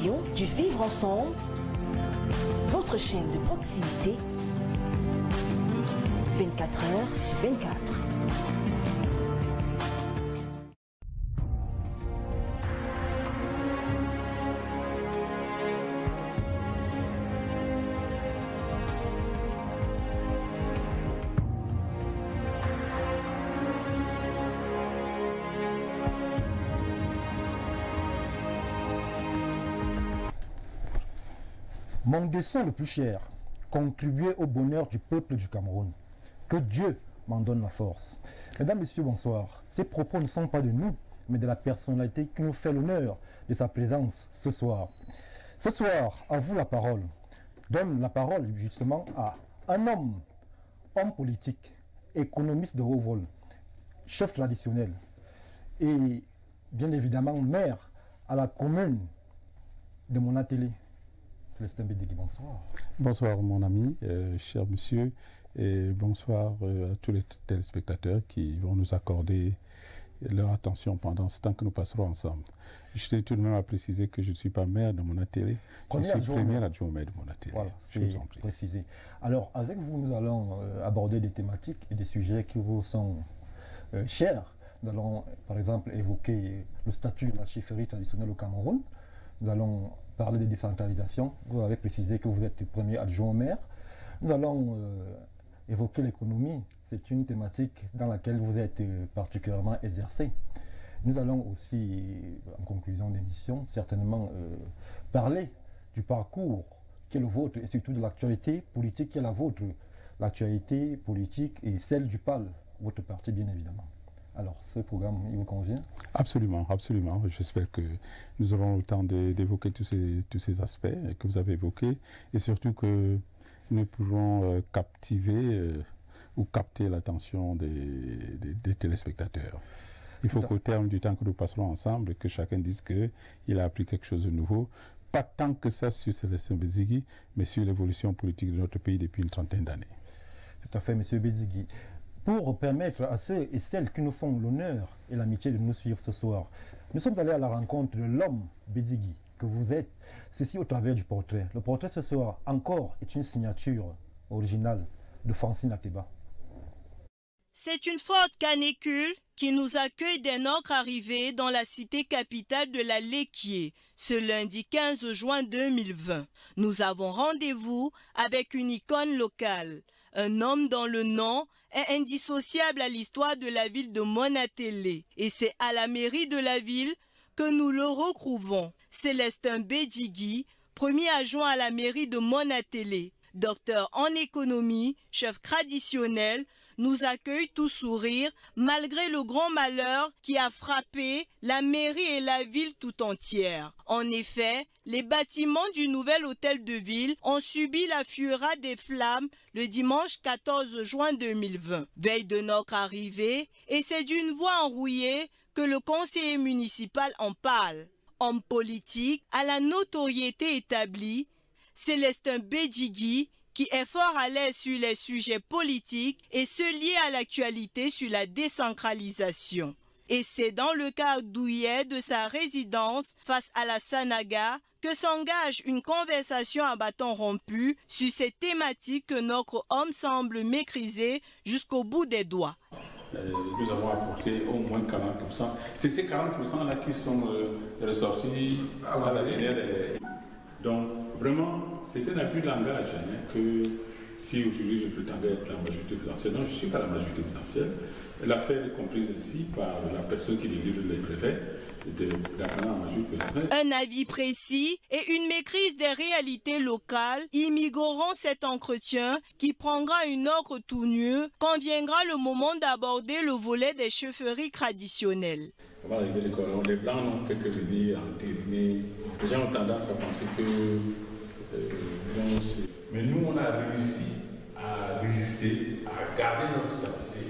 télévision du Vivre Ensemble, votre chaîne de proximité, 24 heures sur 24. Mon dessein le plus cher, contribuer au bonheur du peuple du Cameroun. Que Dieu m'en donne la force. Mesdames, Messieurs, bonsoir. Ces propos ne sont pas de nous, mais de la personnalité qui nous fait l'honneur de sa présence ce soir. Ce soir, à vous la parole. Donne la parole justement à un homme politique, économiste de haut vol, chef traditionnel et bien évidemment maire à la commune de Monatélé. Célestin Bédigui, bonsoir. Bonsoir mon ami, cher monsieur, et bonsoir à tous les téléspectateurs qui vont nous accorder leur attention pendant ce temps que nous passerons ensemble. Je tiens tout de même à préciser que je ne suis pas maire de Monatélé, je suis premier adjoint au maire de Monatélé. Voilà, je vous en prie. Précisé. Alors avec vous, nous allons aborder des thématiques et des sujets qui vous sont chers. Nous allons par exemple évoquer le statut de la chefferie traditionnelle au Cameroun. Nous allons parler de décentralisation. Vous avez précisé que vous êtes le premier adjoint au maire. Nous allons évoquer l'économie. C'est une thématique dans laquelle vous êtes particulièrement exercé. Nous allons aussi, en conclusion d'émission, certainement parler du parcours qui est le vôtre et surtout de l'actualité politique qui est la vôtre. L'actualité politique et celle du PAL, votre parti bien évidemment. Alors, ce programme, il vous convient? Absolument, absolument. J'espère que nous aurons le temps d'évoquer tous ces aspects que vous avez évoqués et surtout que nous pourrons captiver ou capter l'attention des téléspectateurs. Il faut qu'au terme du temps que nous passerons ensemble, que chacun dise qu'il a appris quelque chose de nouveau, pas tant que ça sur Célestin Bédigui, mais sur l'évolution politique de notre pays depuis une trentaine d'années. Tout à fait, M. Bédigui. Pour permettre à ceux et celles qui nous font l'honneur et l'amitié de nous suivre ce soir, nous sommes allés à la rencontre de l'homme Bédigui que vous êtes, ceci au travers du portrait. Le portrait ce soir, encore, est une signature originale de Francine Ateba. C'est une forte canicule qui nous accueille dès notre arrivée dans la cité capitale de la Léquié, ce lundi 15 juin 2020. Nous avons rendez-vous avec une icône locale, un homme dont le nom est indissociable à l'histoire de la ville de Monatélé. Et c'est à la mairie de la ville que nous le retrouvons. Célestin Bédigui, premier adjoint à la mairie de Monatélé, docteur en économie, chef traditionnel, nous accueille tout sourire malgré le grand malheur qui a frappé la mairie et la ville tout entière. En effet, les bâtiments du nouvel hôtel de ville ont subi la fureur des flammes le dimanche 14 juin 2020, veille de notre arrivée, et c'est d'une voix enrouillée que le conseiller municipal en parle. Homme politique à la notoriété établie, Célestin Bédigui, qui est fort à l'aise sur les sujets politiques et ceux liés à l'actualité sur la décentralisation. Et c'est dans le cadre douillet de sa résidence face à la Sanaga que s'engage une conversation à bâton rompu sur ces thématiques que notre homme semble maîtriser jusqu'au bout des doigts. Nous avons apporté au moins 40%. C'est ces 40%-là qui sont ressortis à la dernière. Donc, vraiment, c'est un appui de langage que si aujourd'hui je prétendais être la majorité présidentielle, non, je ne suis pas la majorité présidentielle. L'affaire est comprise ainsi par la personne qui délivre les brevets Un avis précis et une maîtrise des réalités locales immigreront cet entretien qui prendra une autre tournure quand viendra le moment d'aborder le volet des chefferies traditionnelles. Avant d'arriver à l'école, les Blancs n'ont fait que venir entériner. Les gens ont tendance à penser que... mais nous, on a réussi à résister, à garder notre identité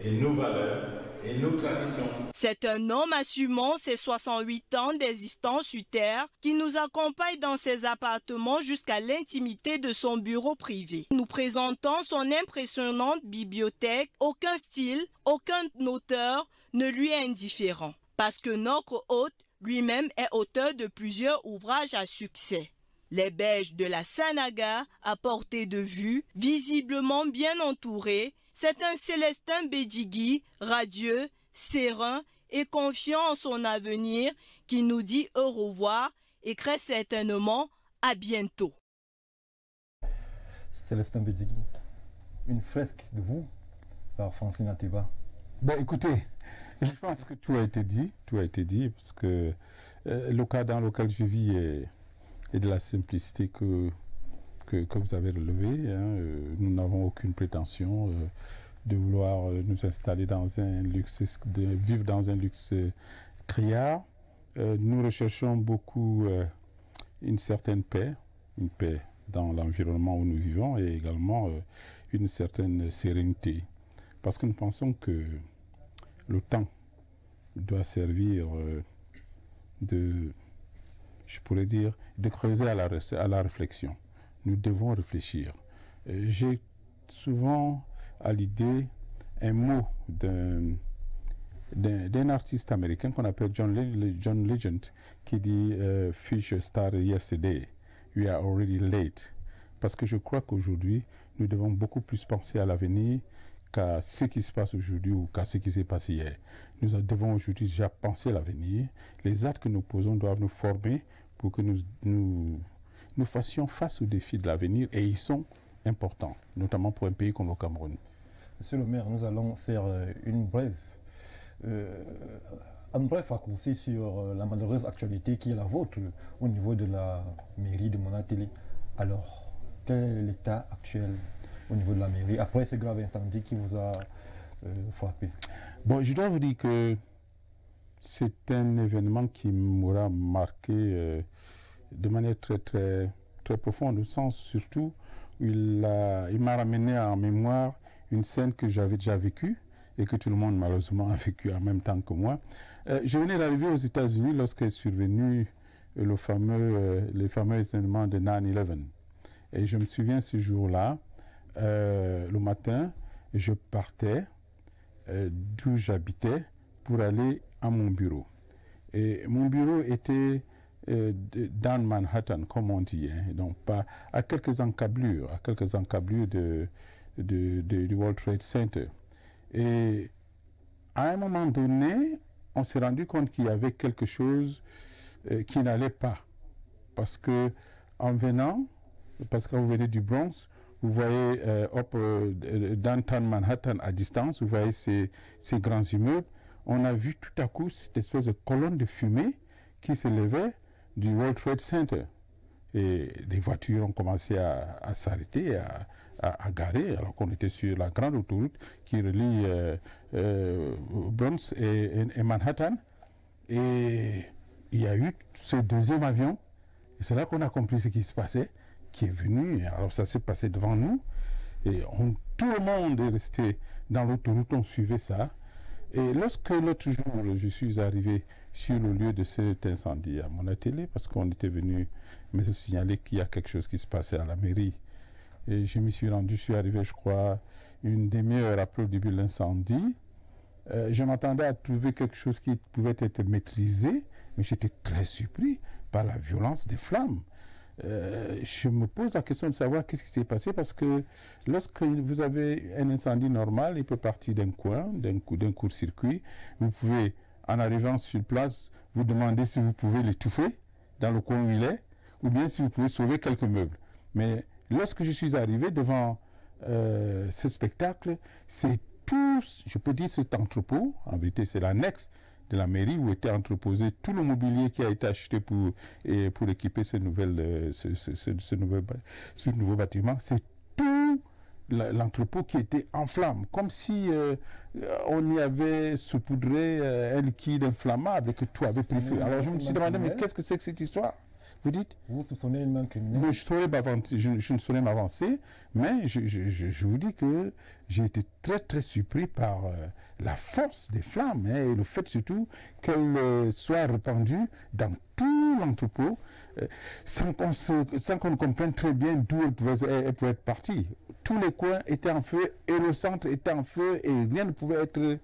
et nos valeurs et nos traditions. C'est un homme assumant ses 68 ans d'existence sur Terre qui nous accompagne dans ses appartements jusqu'à l'intimité de son bureau privé. Nous présentons son impressionnante bibliothèque. Aucun style, aucun auteur ne lui est indifférent. Parce que notre hôte lui-même est auteur de plusieurs ouvrages à succès. Les berges de la Sanaga, à portée de vue, visiblement bien entourées, c'est un Célestin Bédigui, radieux, serein et confiant en son avenir qui nous dit au revoir et très certainement à bientôt. Célestin Bédigui, une fresque de vous par Francine Ateba. Ben écoutez, je pense que tout a été dit, parce que le cas dans lequel je vis est de la simplicité que vous avez relevé. Hein. Nous n'avons aucune prétention de vouloir nous installer dans un luxe, de vivre dans un luxe criard. Nous recherchons beaucoup une certaine paix, une paix dans l'environnement où nous vivons et également une certaine sérénité. Parce que nous pensons que le temps doit servir je pourrais dire, de creuser à la réflexion. Nous devons réfléchir. J'ai souvent à l'idée un mot d'un artiste américain qu'on appelle John Legend qui dit Future started yesterday, we are already late. Parce que je crois qu'aujourd'hui, nous devons beaucoup plus penser à l'avenir qu'à ce qui se passe aujourd'hui ou qu'à ce qui s'est passé hier. Nous devons aujourd'hui déjà penser à l'avenir. Les actes que nous posons doivent nous former pour que nous fassions face aux défis de l'avenir et ils sont importants, notamment pour un pays comme le Cameroun. Monsieur le maire, nous allons faire un bref raccourci sur la malheureuse actualité qui est la vôtre au niveau de la mairie de Monatélé. Alors, quel est l'état actuel au niveau de la mairie après ce grave incendie qui vous a frappé? Bon, je dois vous dire que c'est un événement qui m'aura marqué de manière très profonde, au sens surtout où il m'a ramené en mémoire une scène que j'avais déjà vécue et que tout le monde malheureusement a vécu en même temps que moi. Je venais d'arriver aux États-Unis lorsqu'est survenu les fameux événements de 9/11. Et je me souviens ce jour-là, le matin, je partais d'où j'habitais pour aller à mon bureau. Et mon bureau était dans Manhattan, comme on dit, hein, donc pas à quelques encablures du World Trade Center. Et à un moment donné, on s'est rendu compte qu'il y avait quelque chose qui n'allait pas. Parce que quand vous venez du Bronx, vous voyez downtown Manhattan à distance, vous voyez ces grands immeubles. On a vu tout à coup cette espèce de colonne de fumée qui s'élevait du World Trade Center. Et les voitures ont commencé à s'arrêter, à garer, alors qu'on était sur la grande autoroute qui relie Bronx et Manhattan. Et il y a eu ce deuxième avion. Et c'est là qu'on a compris ce qui se passait, qui est venu. Alors ça s'est passé devant nous. Et tout le monde est resté dans l'autoroute, on suivait ça. Et lorsque l'autre jour, je suis arrivé sur le lieu de cet incendie à Monatélé, parce qu'on était venu me signaler qu'il y a quelque chose qui se passait à la mairie. Et je m'y suis rendu, je suis arrivé, je crois, une demi-heure après le début de l'incendie. Je m'attendais à trouver quelque chose qui pouvait être maîtrisé, mais j'étais très surpris par la violence des flammes. Je me pose la question de savoir qu'est-ce qui s'est passé, parce que lorsque vous avez un incendie normal, il peut partir d'un coin, d'un court-circuit. Vous pouvez, en arrivant sur place, vous demander si vous pouvez l'étouffer dans le coin où il est, ou bien si vous pouvez sauver quelques meubles. Mais lorsque je suis arrivé devant ce spectacle, c'est tout, je peux dire cet entrepôt, en vérité c'est l'annexe de la mairie où était entreposé tout le mobilier qui a été acheté pour équiper ce nouveau bâtiment. C'est tout l'entrepôt qui était en flammes, comme si on y avait saupoudré un liquide inflammable et que tout avait pris feu. Alors je me suis demandé, mais qu'est-ce que c'est que cette histoire? Vous dites? Vous soupçonnez une main criminelle? Je ne saurais m'avancer, mais je vous dis que j'ai été très surpris par la force des flammes, hein, et le fait surtout qu'elles soient répandues dans tout l'entrepôt sans qu'on ne comprenne très bien d'où elles pouvaient être parties. tous les coins étaient en feu et le centre était en feu et rien ne pouvait être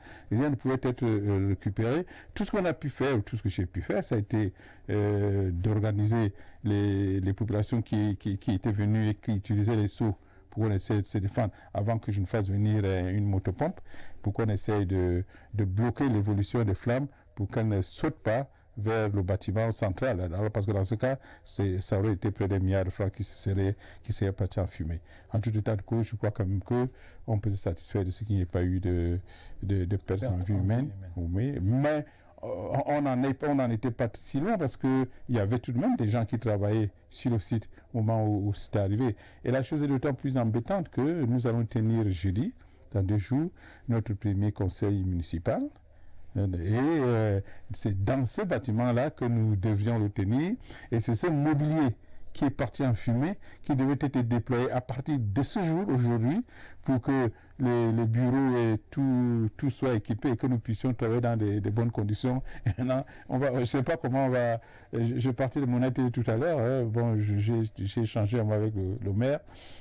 récupéré. Tout ce qu'on a pu faire, tout ce que j'ai pu faire, ça a été d'organiser les populations qui étaient venues et qui utilisaient les seaux pour qu'on essaie de se défendre avant que je ne fasse venir une motopompe, pour qu'on essaye de bloquer l'évolution des flammes pour qu'elles ne sautent pas vers le bâtiment central. Alors, parce que dans ce cas, ça aurait été près des milliards de francs qui seraient partis en fumée. En tout état de cause, je crois quand même qu'on peut se satisfaire de ce qu'il n'y ait pas eu de pertes en vie humaine. Mais on n'en était pas si loin parce qu'il y avait tout de même des gens qui travaillaient sur le site au moment où c'est arrivé. Et la chose est d'autant plus embêtante que nous allons tenir jeudi, dans 2 jours, notre premier conseil municipal. Et c'est dans ce bâtiment-là que nous devions le tenir. Et c'est ce mobilier qui est parti en fumée, qui devait être déployé à partir de ce jour, aujourd'hui, pour que les bureaux et tout soit équipé et que nous puissions travailler dans de bonnes conditions. Et là, je ne sais pas comment on va... Je partais de mon atelier tout à l'heure. Bon, j'ai échangé avec le maire.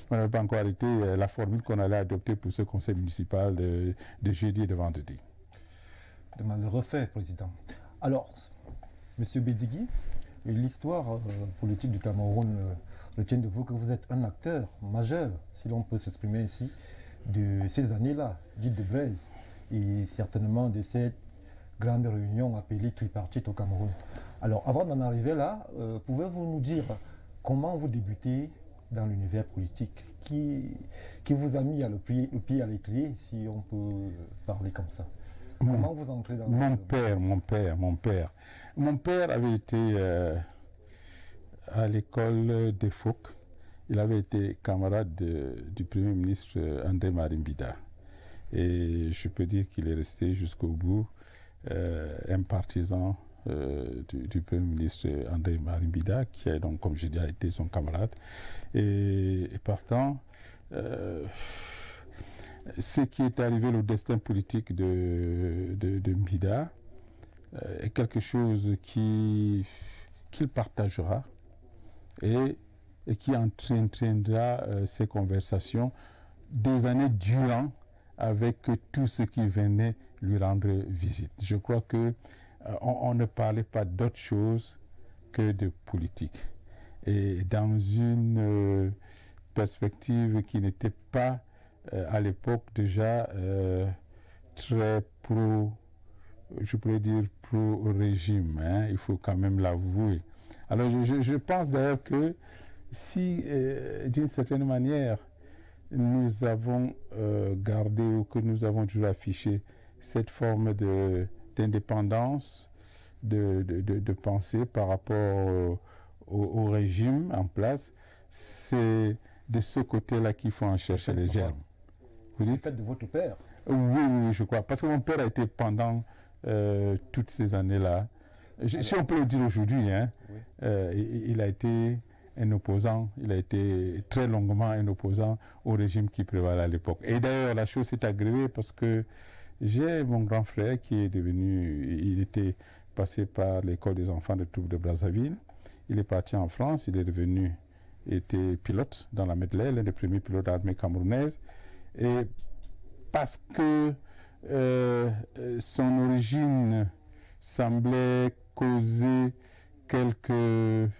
On n'avait pas encore arrêté la formule qu'on allait adopter pour ce conseil municipal de jeudi et de vendredi. De mal refait, Président. Alors, M. Bédigui, l'histoire politique du Cameroun retient de vous que vous êtes un acteur majeur, si l'on peut s'exprimer ici, de ces années-là, dites de Blaise, et certainement de cette grande réunion appelée tripartite au Cameroun. Alors, avant d'en arriver là, pouvez-vous nous dire comment vous débutez dans l'univers politique? Qui vous a mis le pied à l'étrier, si on peut parler comme ça? Comment vous entrez dans mon père avait été à l'école des Phoques. Il avait été camarade du Premier ministre André Marimbida. Et je peux dire qu'il est resté jusqu'au bout un partisan du Premier ministre André Marimbida, qui a donc, comme je dis, a été son camarade. Et partant... ce qui est arrivé, le destin politique de Mbida, est quelque chose qu'il partagera et qui entraînera ces conversations des années durant avec tout ce qui venait lui rendre visite. Je crois qu'on ne parlait pas d'autre chose que de politique. Et dans une perspective qui n'était pas à l'époque déjà très je pourrais dire pro-régime, hein, il faut quand même l'avouer. Alors je pense d'ailleurs que si d'une certaine manière nous avons gardé ou que nous avons toujours affiché cette forme d'indépendance, de pensée par rapport au régime en place, c'est de ce côté-là qu'il faut en chercher les germes. Vous dites? De votre père? Oui, je crois. Parce que mon père a été pendant toutes ces années-là, si on peut le dire aujourd'hui, hein, oui. Il a été un opposant, il a été très longuement un opposant au régime qui prévalait à l'époque. Et d'ailleurs, la chose s'est aggravée parce que j'ai mon grand frère qui est devenu, il était passé par l'école des enfants de troupes de Brazzaville. Il est parti en France, il est devenu, était pilote dans la Medley, l'un des premiers pilotes de l'armée camerounaise. Et parce que son origine semblait causer quelques...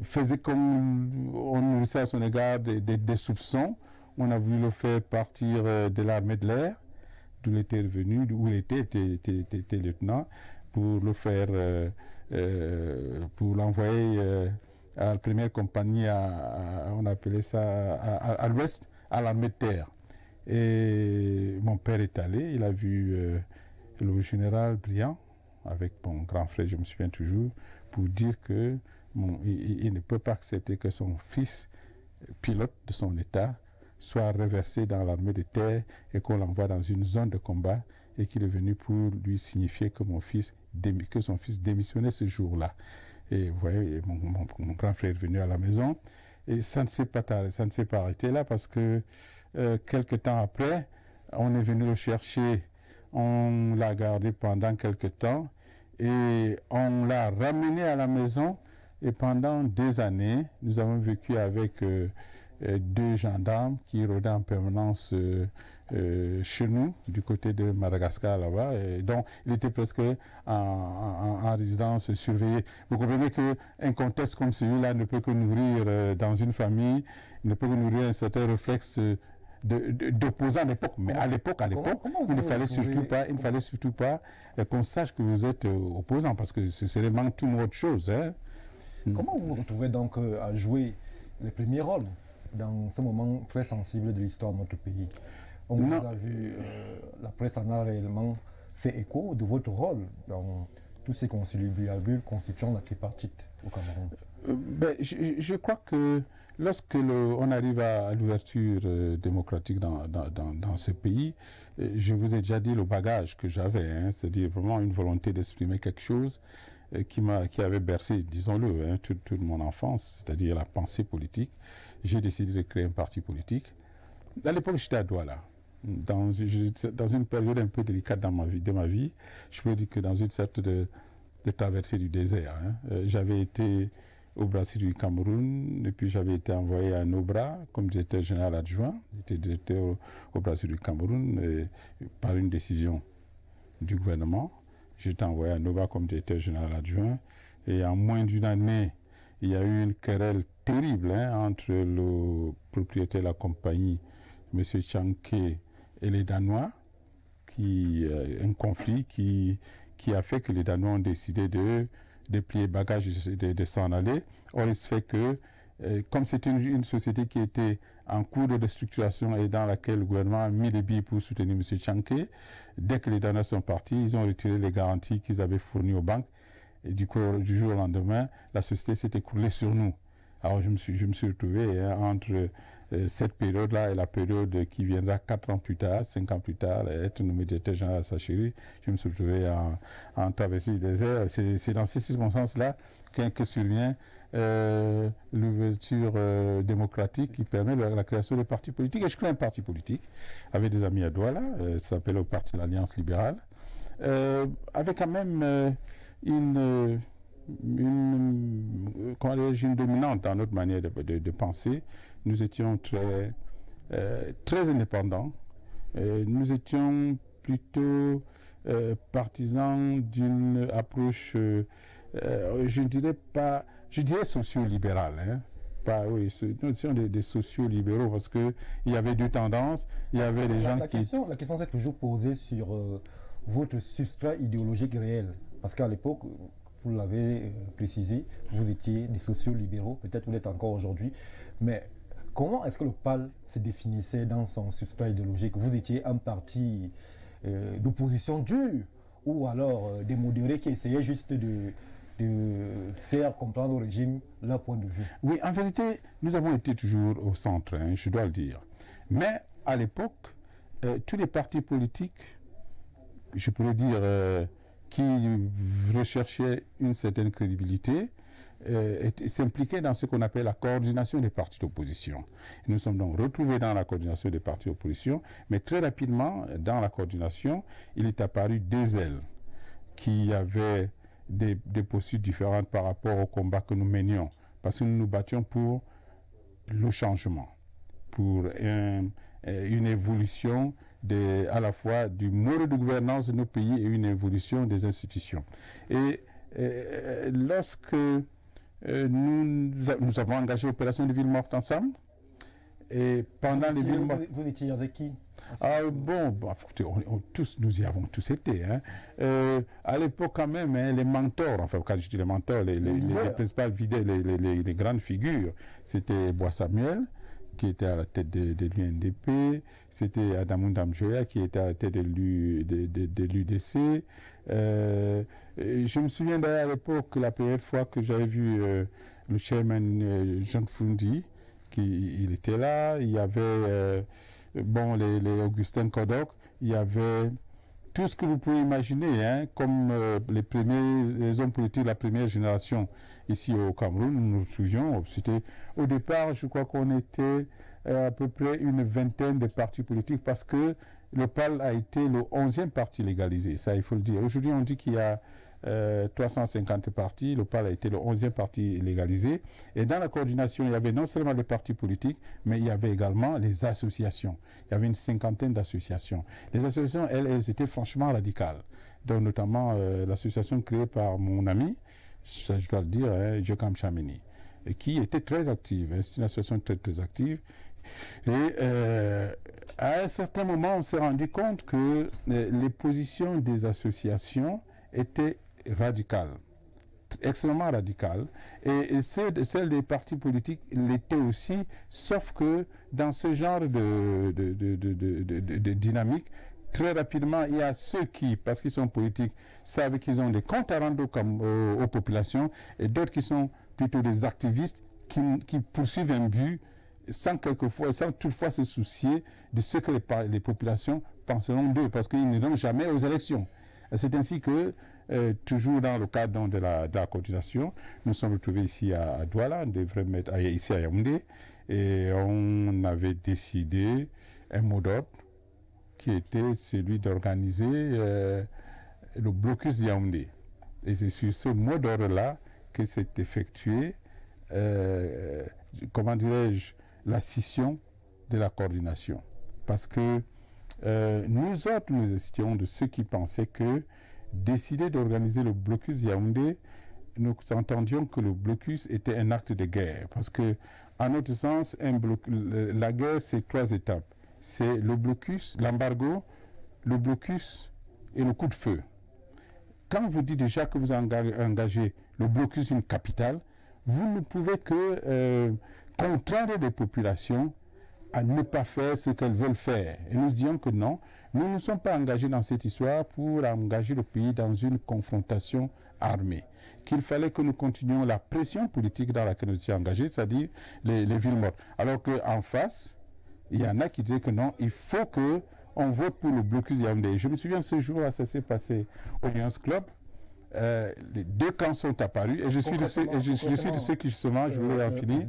faisait comme on nourrissait à son égard des soupçons. On a voulu le faire partir de l'armée de l'air, d'où il était revenu, où il était lieutenant, pour le faire, pour l'envoyer à la première compagnie, on appelait ça à l'ouest, à l'armée de terre. Et mon père est allé, il a vu le général Briand, avec mon grand frère, je me souviens toujours, pour dire que il ne peut pas accepter que son fils, pilote de son État, soit reversé dans l'armée de terre et qu'on l'envoie dans une zone de combat et qu'il est venu pour lui signifier que que son fils démissionnait ce jour-là. Et vous voyez, mon grand frère est venu à la maison et ça ne s'est pas arrêté là parce que quelque temps après, on est venu le chercher, on l'a gardé pendant quelque temps et on l'a ramené à la maison. Et pendant des années, nous avons vécu avec 2 gendarmes qui rôdaient en permanence chez nous, du côté de Madagascar là-bas. Donc, il était presque en résidence surveillée. Vous comprenez qu'un contexte comme celui-là ne peut que nourrir dans une famille, ne peut que nourrir un certain réflexe d'opposants à l'époque. Mais à l'époque, il ne fallait surtout pas qu'on sache que vous êtes opposant, parce que ce serait même tout autre chose. Hein. Comment vous vous retrouvez donc à jouer les premiers rôles dans ce moment très sensible de l'histoire de notre pays? On vous a vu, la presse en a réellement fait écho de votre rôle dans tous ces conciliabules constituant la tripartite au Cameroun. Je crois que lorsque on arrive à l'ouverture démocratique dans ce pays, je vous ai déjà dit le bagage que j'avais, hein, c'est-à-dire vraiment une volonté d'exprimer quelque chose qui avait bercé, disons-le, hein, toute mon enfance, c'est-à-dire la pensée politique. J'ai décidé de créer un parti politique. À l'époque, j'étais à Douala. Dans une période un peu délicate de ma vie, je peux dire que dans une sorte de traversée du désert. Hein. J'avais été au brasserie du Cameroun, et puis j'avais été envoyé à Nobra comme directeur général adjoint. J'étais directeur au brasserie du Cameroun par une décision du gouvernement. J'étais envoyé à Nobra comme directeur général adjoint, et en moins d'une année, il y a eu une querelle terrible entre le propriétaire de la compagnie, M. Chanke, et les Danois, un conflit qui a fait que les Danois ont décidé de plier bagages et de s'en aller. Or, il se fait que, comme c'est une société qui était en cours de destructuration et dans laquelle le gouvernement a mis les billes pour soutenir M. Chanke, dès que les Danois sont partis, ils ont retiré les garanties qu'ils avaient fournies aux banques. Et du coup, du jour au lendemain, la société s'est écroulée sur nous. Alors, je me suis retrouvé entre cette période-là et la période qui viendra 4 ans plus tard, 5 ans plus tard, être nommé directeur général à Sachiri. Je me suis retrouvé en traversée du désert. C'est dans ces circonstances-là que survient l'ouverture démocratique qui permet la création de partis politiques. Et je crée un parti politique avec des amis à Douala, ça s'appelle le Parti de l'Alliance libérale, avec quand même une dominante dans notre manière de penser. Nous étions très indépendants. Nous étions plutôt partisans d'une approche, je dirais socio-libérale. Hein. Nous étions des socio-libéraux parce qu'il y avait 2 tendances. Il y avait des gens La question s'est toujours posée sur votre substrat idéologique réel. Parce qu'à l'époque, vous l'avez précisé, vous étiez des sociaux-libéraux, peut-être vous l'êtes encore aujourd'hui, mais comment est-ce que le PAL se définissait dans son substrat idéologique? Vous étiez un parti d'opposition dure, ou alors des modérés qui essayaient juste de faire comprendre au régime leur point de vue? Oui, en vérité, nous avons été toujours au centre, hein, je dois le dire. Mais à l'époque, tous les partis politiques, je pourrais dire, qui recherchaient une certaine crédibilité, s'impliquaient dans ce qu'on appelle la coordination des partis d'opposition. Nous sommes donc retrouvés dans la coordination des partis d'opposition, mais très rapidement, dans la coordination, il est apparu 2 ailes qui avaient des postures différentes par rapport au combat que nous menions, parce que nous nous battions pour le changement, pour une évolution à la fois du mode de gouvernance de nos pays et une évolution des institutions. Et lorsque nous avons engagé l'opération de Ville Morte ensemble, et pendant les Villes Mortes... Vous étiez avec qui? Nous y avons tous été. Hein. À l'époque quand même, hein, les mentors, enfin quand je dis les mentors, les principales vidées, les grandes figures, c'était Bois Samuel, qui était à la tête de l'UNDP, c'était Adamou Damjoya qui était à la tête de l'UDC. Je me souviens d'ailleurs à l'époque, la première fois que j'avais vu le chairman Jean Fundi, il était là, il y avait les Augustin Kodok, il y avait tout ce que vous pouvez imaginer, hein, comme les hommes politiques de la première génération ici au Cameroun. Nous nous souvenons, au départ, je crois qu'on était à peu près une 20aine de partis politiques parce que le PAL a été le 11e parti légalisé, ça il faut le dire. Aujourd'hui, on dit qu'il y a 350 partis, le PAL a été le 11e parti légalisé. Et dans la coordination, il y avait non seulement les partis politiques, mais il y avait également les associations. Il y avait une 50aine d'associations. Les associations, elles étaient franchement radicales. Donc notamment l'association créée par mon ami, je dois le dire, Jokam Chamini, qui était très active. C'est une association très, très active. Et à un certain moment, on s'est rendu compte que les positions des associations étaient radicales, extrêmement radicales. Et celles des partis politiques l'étaient aussi, sauf que dans ce genre de dynamique, très rapidement, il y a ceux qui, parce qu'ils sont politiques, savent qu'ils ont des comptes à rendre aux populations, et d'autres qui sont plutôt des activistes qui poursuivent un but sans toutefois se soucier de ce que les populations penseront d'eux, parce qu'ils ne donnent jamais aux élections. C'est ainsi que, toujours dans le cadre de la coordination, nous sommes retrouvés ici à Douala, on devrait mettre ici à Yaoundé, et on avait décidé un mot d'ordre qui était celui d'organiser le blocus Yaoundé. Et c'est sur ce mot d'ordre-là que s'est effectué, comment dirais-je, la scission de la coordination. Parce que nous autres, nous étions de ceux qui pensaient que décider d'organiser le blocus Yaoundé, nous entendions que le blocus était un acte de guerre. Parce que, à notre sens, la guerre, c'est 3 étapes. C'est le blocus, l'embargo, le blocus et le coup de feu. Quand vous dites déjà que vous engagez le blocus d'une capitale, vous ne pouvez que contraindre des populations à ne pas faire ce qu'elles veulent faire. Et nous disions que non, nous ne sommes pas engagés dans cette histoire pour engager le pays dans une confrontation armée. Qu'il fallait que nous continuions la pression politique dans laquelle nous étions engagés, c'est-à-dire les villes mortes. Alors qu'en face, il y en a qui disaient que non, il faut qu'on vote pour le blocus Yaoundé. Je me souviens ce jour-là, ça s'est passé au Lions Club. Les 2 camps sont apparus et je suis de ceux qui justement, je voulais en finir.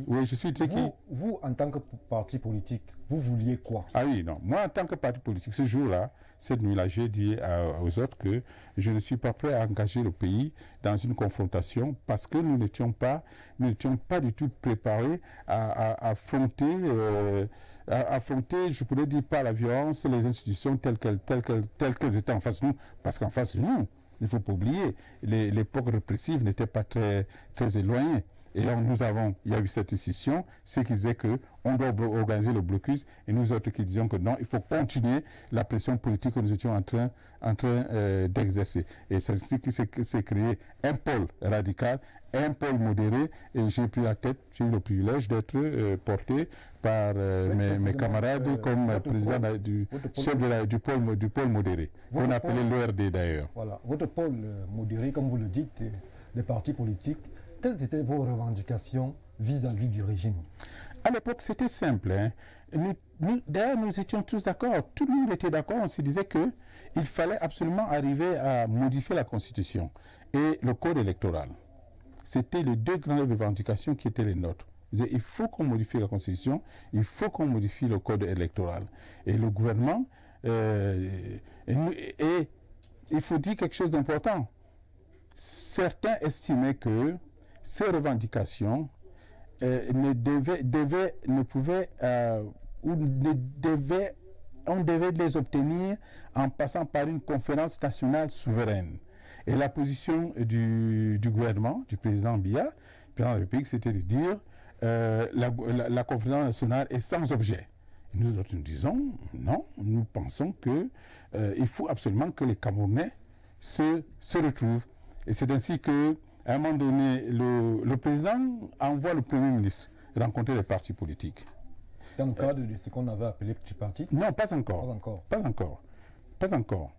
Oui, je suis de ceux qui... Vous, en tant que parti politique, vous vouliez quoi? Ah oui, non. Moi, en tant que parti politique, ce jour-là, cette nuit-là, j'ai dit aux autres que je ne suis pas prêt à engager le pays dans une confrontation parce que nous n'étions pas du tout préparés à affronter, je pourrais dire, par la violence, les institutions telles qu'elles étaient en face de nous. Parce qu'en face de nous, il ne faut pas oublier, l'époque répressive n'était pas très, très éloignée. Et donc il y a eu cette décision, ceux qui disaient qu'on doit organiser le blocus, et nous autres qui disions que non, il faut continuer la pression politique que nous étions en train d'exercer. Et c'est ainsi qu'il s'est créé un pôle radical, un pôle modéré, et j'ai pris la tête, j'ai eu le privilège d'être porté par mes camarades comme président chef du pôle modéré, qu'on appelait l'ORD d'ailleurs. Voilà, votre pôle modéré, comme vous le dites, des partis politiques, quelles étaient vos revendications vis-à-vis du régime? À l'époque, c'était simple. Hein. D'ailleurs, nous étions tous d'accord. Tout le monde était d'accord. On se disait qu'il fallait absolument arriver à modifier la Constitution et le code électoral. C'était les 2 grandes revendications qui étaient les nôtres. Il faut qu'on modifie la Constitution, il faut qu'on modifie le code électoral. Et le gouvernement, et il faut dire quelque chose d'important. Certains estimaient que ces revendications on devait les obtenir en passant par une conférence nationale souveraine. Et la position du gouvernement, du président Biya, le président de la République, c'était de dire la conférence nationale est sans objet. Et nous disons non, nous pensons qu'il faut absolument que les Camerounais se retrouvent. Et c'est ainsi que à un moment donné, le président envoie le Premier ministre rencontrer les partis politiques. Dans le cadre de ce qu'on avait appelé petits partis? Non, pas encore. Pas encore.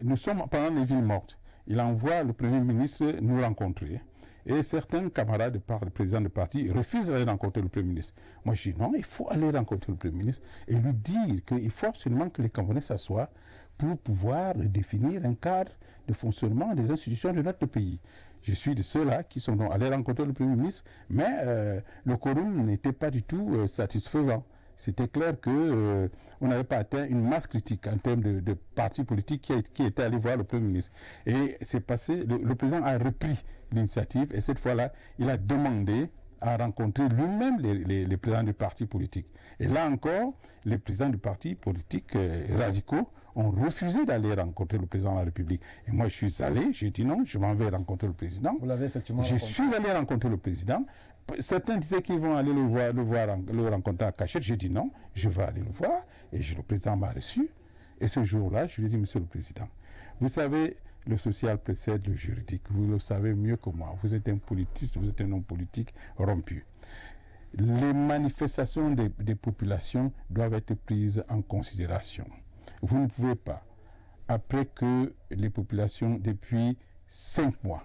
Nous sommes pendant les villes mortes. Il envoie le Premier ministre nous rencontrer. Et certains camarades, par le président de parti, refusent d'aller rencontrer le Premier ministre. Moi, je dis non, il faut aller rencontrer le Premier ministre et lui dire qu'il faut absolument que les Camerounais s'assoient pour pouvoir définir un cadre de fonctionnement des institutions de notre pays. Je suis de ceux-là qui sont allés rencontrer le Premier ministre, mais le quorum n'était pas du tout satisfaisant. c'était clair que on n'avait pas atteint une masse critique en termes de partis politiques qui étaient allés voir le Premier ministre. Et c'est passé, le président a repris l'initiative et cette fois-là, il a demandé à rencontrer lui-même les présidents du parti politique. Et là encore, les présidents du parti politique radicaux ont refusé d'aller rencontrer le président de la République. Et moi, je suis allé, j'ai dit non, je m'en vais rencontrer le président. Vous l'avez effectivement rencontré. Je suis allé rencontrer le président. Certains disaient qu'ils vont aller le rencontrer à cachette. J'ai dit non, je vais aller le voir. Et le président m'a reçu. Et ce jour-là, je lui ai dit, monsieur le président, vous savez, le social précède le juridique. Vous le savez mieux que moi. Vous êtes un politiste, vous êtes un homme politique rompu. Les manifestations des populations doivent être prises en considération. Vous ne pouvez pas, après que les populations, depuis 5 mois,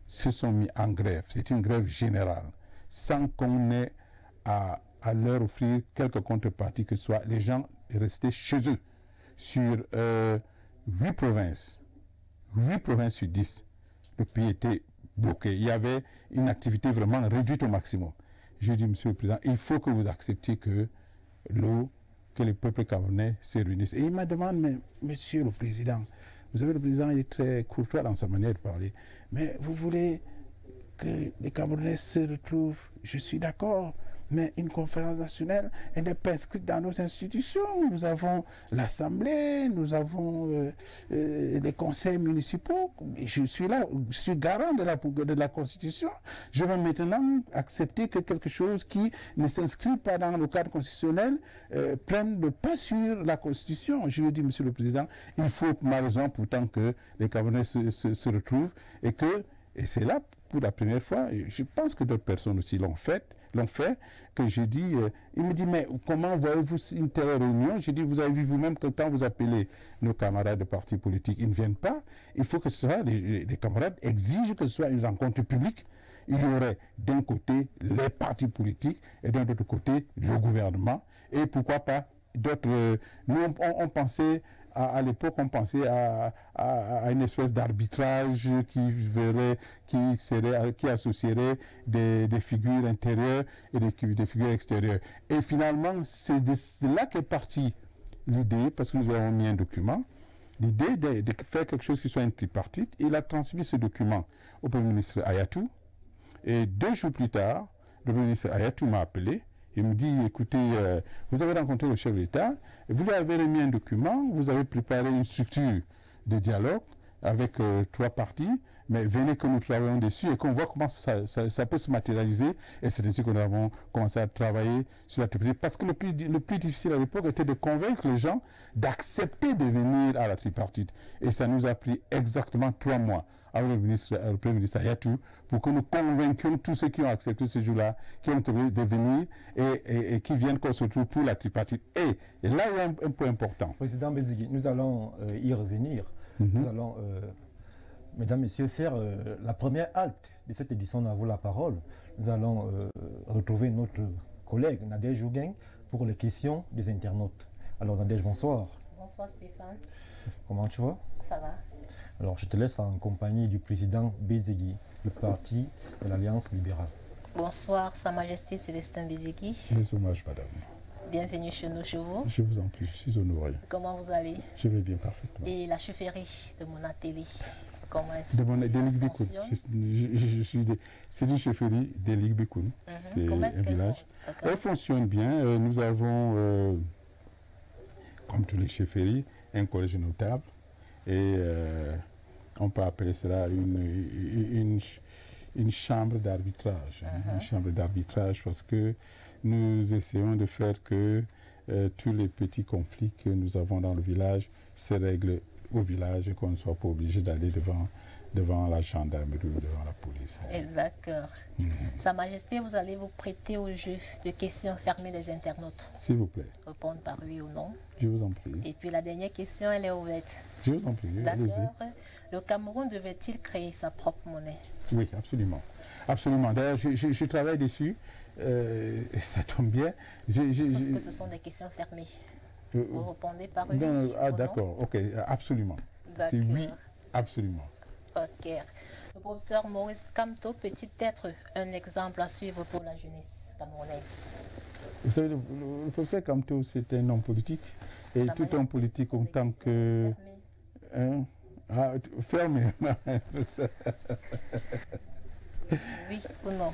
se sont mis en grève, c'est une grève générale, sans qu'on ait à leur offrir quelque contrepartie que ce soit, les gens restaient chez eux. Sur 8 provinces sur 10, le pays était bloqué. Il y avait une activité vraiment réduite au maximum. Je dis, monsieur le président, il faut que vous acceptiez que le peuple camerounais se réunisse. Et il m'a demandé, mais monsieur le président, vous savez, le président est très courtois dans sa manière de parler, mais vous voulez que les Camerounais se retrouvent, je suis d'accord, mais une conférence nationale, elle n'est pas inscrite dans nos institutions. Nous avons l'Assemblée, nous avons les conseils municipaux. Je suis là, je suis garant de la Constitution. Je vais maintenant accepter que quelque chose qui ne s'inscrit pas dans le cadre constitutionnel prenne le pas sur la Constitution. Je lui dis, monsieur le président, il faut malheureusement pourtant que les Camerounais se retrouvent et c'est là, pour la première fois, je pense que d'autres personnes aussi l'ont fait, que j'ai dit, il me dit, mais comment voyez-vous une telle réunion? J'ai dit, vous avez vu vous-même que quand vous appelez nos camarades de partis politiques, ils ne viennent pas. Il faut que ce soit, les camarades exigent que ce soit une rencontre publique. Il y aurait d'un côté les partis politiques et d'un autre côté le gouvernement. Et pourquoi pas d'autres. Nous, on pensait... À l'époque, on pensait à une espèce d'arbitrage qui associerait des figures intérieures et des figures extérieures. Et finalement, c'est de là qu'est partie l'idée, parce que nous avons mis un document, l'idée de faire quelque chose qui soit un tripartite. Il a transmis ce document au Premier ministre Ayatou. Et 2 jours plus tard, le Premier ministre Ayatou m'a appelé. Il me dit, écoutez, vous avez rencontré le chef de l'État, vous lui avez remis un document, vous avez préparé une structure de dialogue avec 3 parties, mais venez que nous travaillons dessus et qu'on voit comment ça peut se matérialiser. Et c'est ainsi que nous avons commencé à travailler sur la tripartite. Parce que le plus difficile à l'époque était de convaincre les gens d'accepter de venir à la tripartite. Et ça nous a pris exactement 3 mois avec le Premier ministre Ayatou pour que nous convainquions tous ceux qui ont accepté ce jour-là, qui ont envie de venir et qui viennent qu'on se retrouve pour la tripartite. Et là, il y a un point important. Président Bézigui, nous allons y revenir. Nous allons, mesdames, messieurs, faire la première halte de cette édition d'À vous la parole. Nous allons retrouver notre collègue Nadège Jouguin pour les questions des internautes. Alors Nadège, bonsoir. Bonsoir Stéphane. Comment tu vas? Ça va. Alors je te laisse en compagnie du président Bézigui, du parti de l'Alliance libérale. Bonsoir Sa Majesté Célestin Bézigui. Les hommages, madame. Bienvenue chez nous, chez vous. Je vous en prie, je suis honoré. Comment vous allez? Je vais bien, parfaitement. Et la chefferie de mon atelier, comment est-ce de mon Deligbe Koun. C'est une chefferie Deligbe Koun. C'est un village. Elle fonctionne bien. Nous avons, comme toutes les chefferies, un collège notable. Et on peut appeler cela une chambre d'arbitrage. Une chambre d'arbitrage parce que nous essayons de faire que tous les petits conflits que nous avons dans le village se règlent au village et qu'on ne soit pas obligé d'aller devant la gendarmerie ou devant la police. D'accord. Sa Majesté, vous allez vous prêter au jeu de questions fermées des internautes. S'il vous plaît. Répondre par oui ou non. Je vous en prie. Et puis la dernière question, elle est ouverte. Je vous en prie. D'accord. Le Cameroun devait-il créer sa propre monnaie? Oui, absolument. Absolument. D'ailleurs, je travaille dessus. Ça tombe bien. Sauf que ce sont des questions fermées. Vous répondez par oui ou non? Ah, d'accord. Ok, absolument. C'est oui, absolument. Ok. Le professeur Maurice Kamto peut-il être un exemple à suivre pour la jeunesse camerounaise? Vous savez, le professeur Kamto, c'est un homme politique. Et Sa tout Majesté, homme politique, ce sont en des tant questions que... fermées. Fermé. Oui ou non?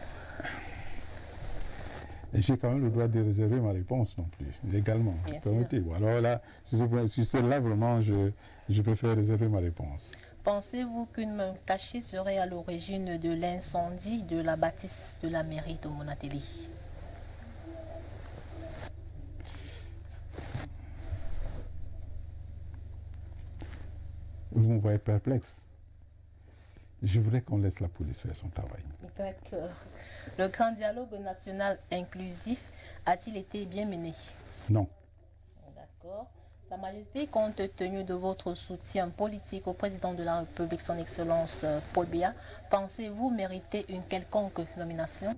J'ai quand même le droit de réserver ma réponse non plus, légalement. Bien Permettez-moi. Alors là, sur celle-là, vraiment, je préfère réserver ma réponse. Pensez-vous qu'une main cachée serait à l'origine de l'incendie de la bâtisse de la mairie de Monateli? Vous me voyez perplexe. Je voudrais qu'on laisse la police faire son travail. D'accord. Le grand dialogue national inclusif a-t-il été bien mené? Non. D'accord. Sa Majesté, compte tenu de votre soutien politique au président de la République, son Excellence Paul Biya, pensez-vous mériter une quelconque nomination?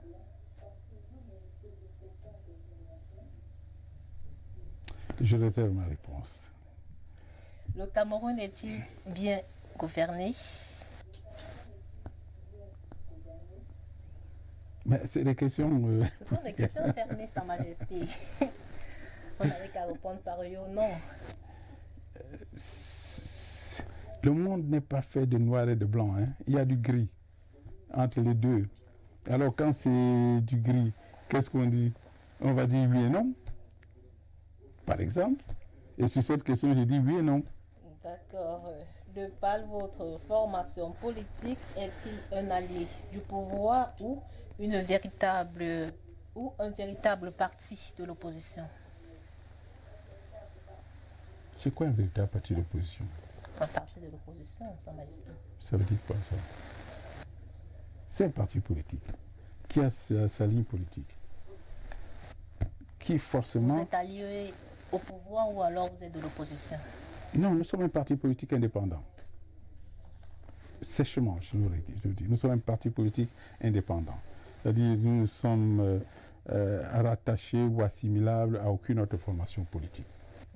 Je réserve ma réponse. Le Cameroun est-il bien gouverné? Mais c'est des questions... Ce sont des questions fermées, Sa Majesté. On n'avait qu'à répondre par oui ou non. Le monde n'est pas fait de noir et de blanc. Hein. Il y a du gris entre les deux. Alors quand c'est du gris, qu'est-ce qu'on dit? On va dire oui et non, par exemple. Et sur cette question, j'ai dit oui et non. D'accord. De par votre formation politique, est-il un allié du pouvoir ou un véritable parti de l'opposition? C'est quoi un véritable parti d'opposition? Un parti de l'opposition, Sa Majesté. Ça veut dire quoi ça? C'est un parti politique qui a sa ligne politique. Qui forcément... Vous êtes allié au pouvoir ou alors vous êtes de l'opposition? Non, nous sommes un parti politique indépendant. Sèchement, je l'aurais dit, je le dis. Nous sommes un parti politique indépendant. C'est-à-dire nous ne sommes rattachés ou assimilables à aucune autre formation politique.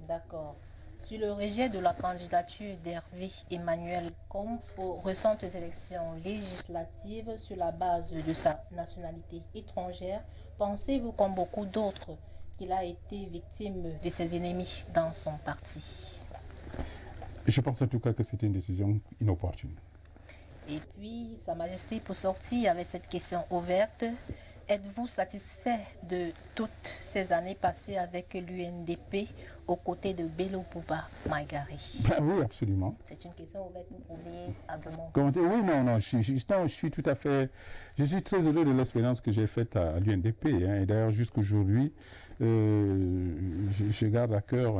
D'accord. Sur le rejet de la candidature d'Hervé Emmanuel Combes aux récentes élections législatives sur la base de sa nationalité étrangère, pensez-vous, comme beaucoup d'autres, qu'il a été victime de ses ennemis dans son parti? Je pense en tout cas que c'était une décision inopportune. Et puis, Sa Majesté, pour sortir avec cette question ouverte, êtes-vous satisfait de toutes ces années passées avec l'UNDP aux côtés de Bello Bouba Maïgari? Oui, absolument. C'est une question ouverte, vous pouvez argumenter. Commenter? Oui, non, je suis tout à fait... Je suis très heureux de l'expérience que j'ai faite à l'UNDP. Hein, et d'ailleurs, jusqu'aujourd'hui, je garde à cœur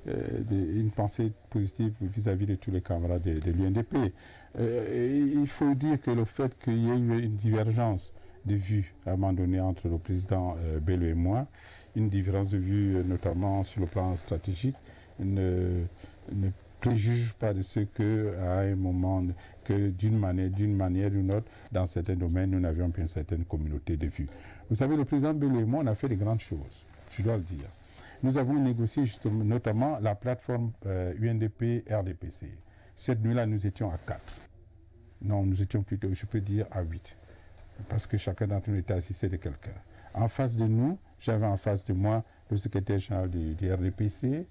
une pensée positive vis-à-vis de tous les camarades de l'UNDP. Il faut dire que le fait qu'il y ait eu une divergence de vues à un moment donné entre le président Bello et moi, une différence de vues notamment sur le plan stratégique, ne préjuge pas de ce qu'à un moment, que d'une manière ou d'une autre, dans certains domaines, nous n'avions pas une certaine communauté de vues. Vous savez, le président Bello et moi, on a fait de grandes choses, je dois le dire. Nous avons négocié justement, notamment la plateforme UNDP-RDPC. Cette nuit-là, nous étions à 4. Non, nous étions plutôt, je peux dire, à 8. Parce que chacun d'entre nous était assisté de quelqu'un. En face de nous, j'avais en face de moi le secrétaire général du RDPC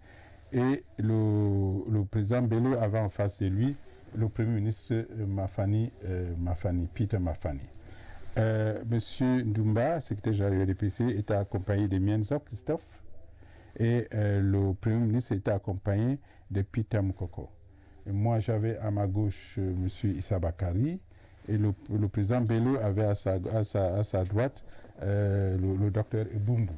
et le président Bello avait en face de lui le premier ministre Peter Mafani. Monsieur Ndumba, secrétaire général du RDPC, était accompagné de Mienzo Christophe et le premier ministre était accompagné de Peter Mukoko. Et moi, j'avais à ma gauche monsieur Issa Bakari. Et le président Bello avait à sa droite le docteur Ebumbu.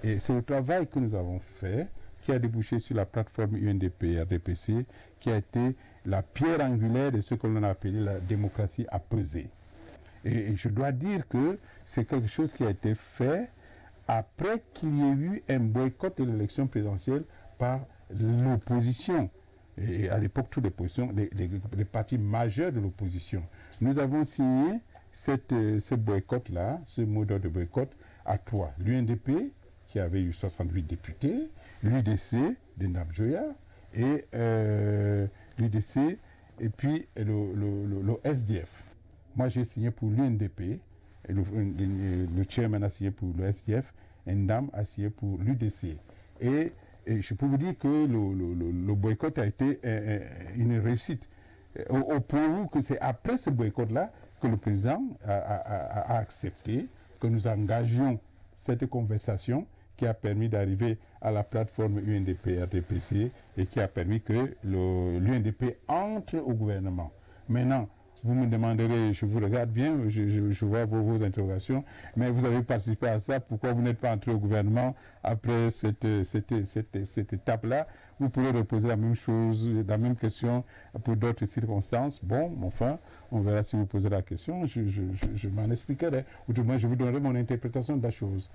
Et c'est le travail que nous avons fait qui a débouché sur la plateforme UNDP-RDPC, qui a été la pierre angulaire de ce que l'on a appelé la démocratie apaisée. Et je dois dire que c'est quelque chose qui a été fait après qu'il y ait eu un boycott de l'élection présidentielle par l'opposition. Et à l'époque, toutes les positions, les partis majeurs de l'opposition. Nous avons signé ce boycott-là, ce mot d'ordre de boycott, à 3. L'UNDP, qui avait eu 68 députés, l'UDC de Nabjoya, et l'UDC, et puis le SDF. Moi, j'ai signé pour l'UNDP, le chairman a signé pour le SDF, une dame a signé pour l'UDC. Et je peux vous dire que le boycott a été une réussite. Au point où que c'est après ce boycott-là que le président a accepté que nous engagions cette conversation qui a permis d'arriver à la plateforme UNDP-RDPC et qui a permis que l'UNDP entre au gouvernement. Maintenant, vous me demanderez, je vous regarde bien, je vois vos interrogations, mais vous avez participé à ça, pourquoi vous n'êtes pas entré au gouvernement après cette étape-là? Vous pourrez reposer la même chose, la même question pour d'autres circonstances. Bon, enfin, on verra si vous posez la question, je m'en expliquerai, ou du moins je vous donnerai mon interprétation de la chose.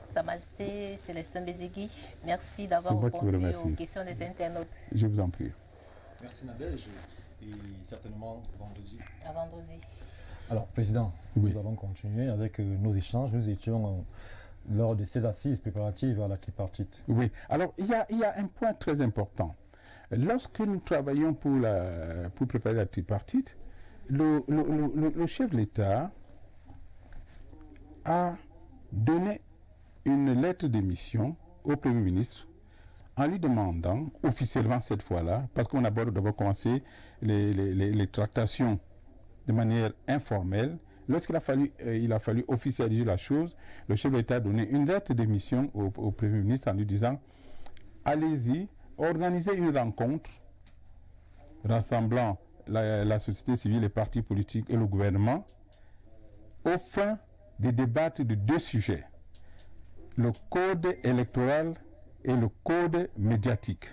Sa Majesté Célestin Bézigui, merci d'avoir répondu aux questions des internautes. Je vous en prie. Merci Nadège. Et certainement vendredi. À vendredi. Alors, Président, oui. Nous allons continuer avec nos échanges. Nous étions lors de ces assises préparatives à la tripartite. Oui. Alors, il y a un point très important. Lorsque nous travaillons pour préparer la tripartite, le chef de l'État a donné une lettre d'émission au Premier ministre en lui demandant, officiellement cette fois-là, parce qu'on a d'abord commencé les tractations de manière informelle, lorsqu'il a fallu officialiser la chose, le chef de l'État a donné une lettre d'émission au Premier ministre en lui disant « Allez-y, organisez une rencontre rassemblant la société civile, les partis politiques et le gouvernement au fin de débattre de deux sujets, le code électoral et le code médiatique. »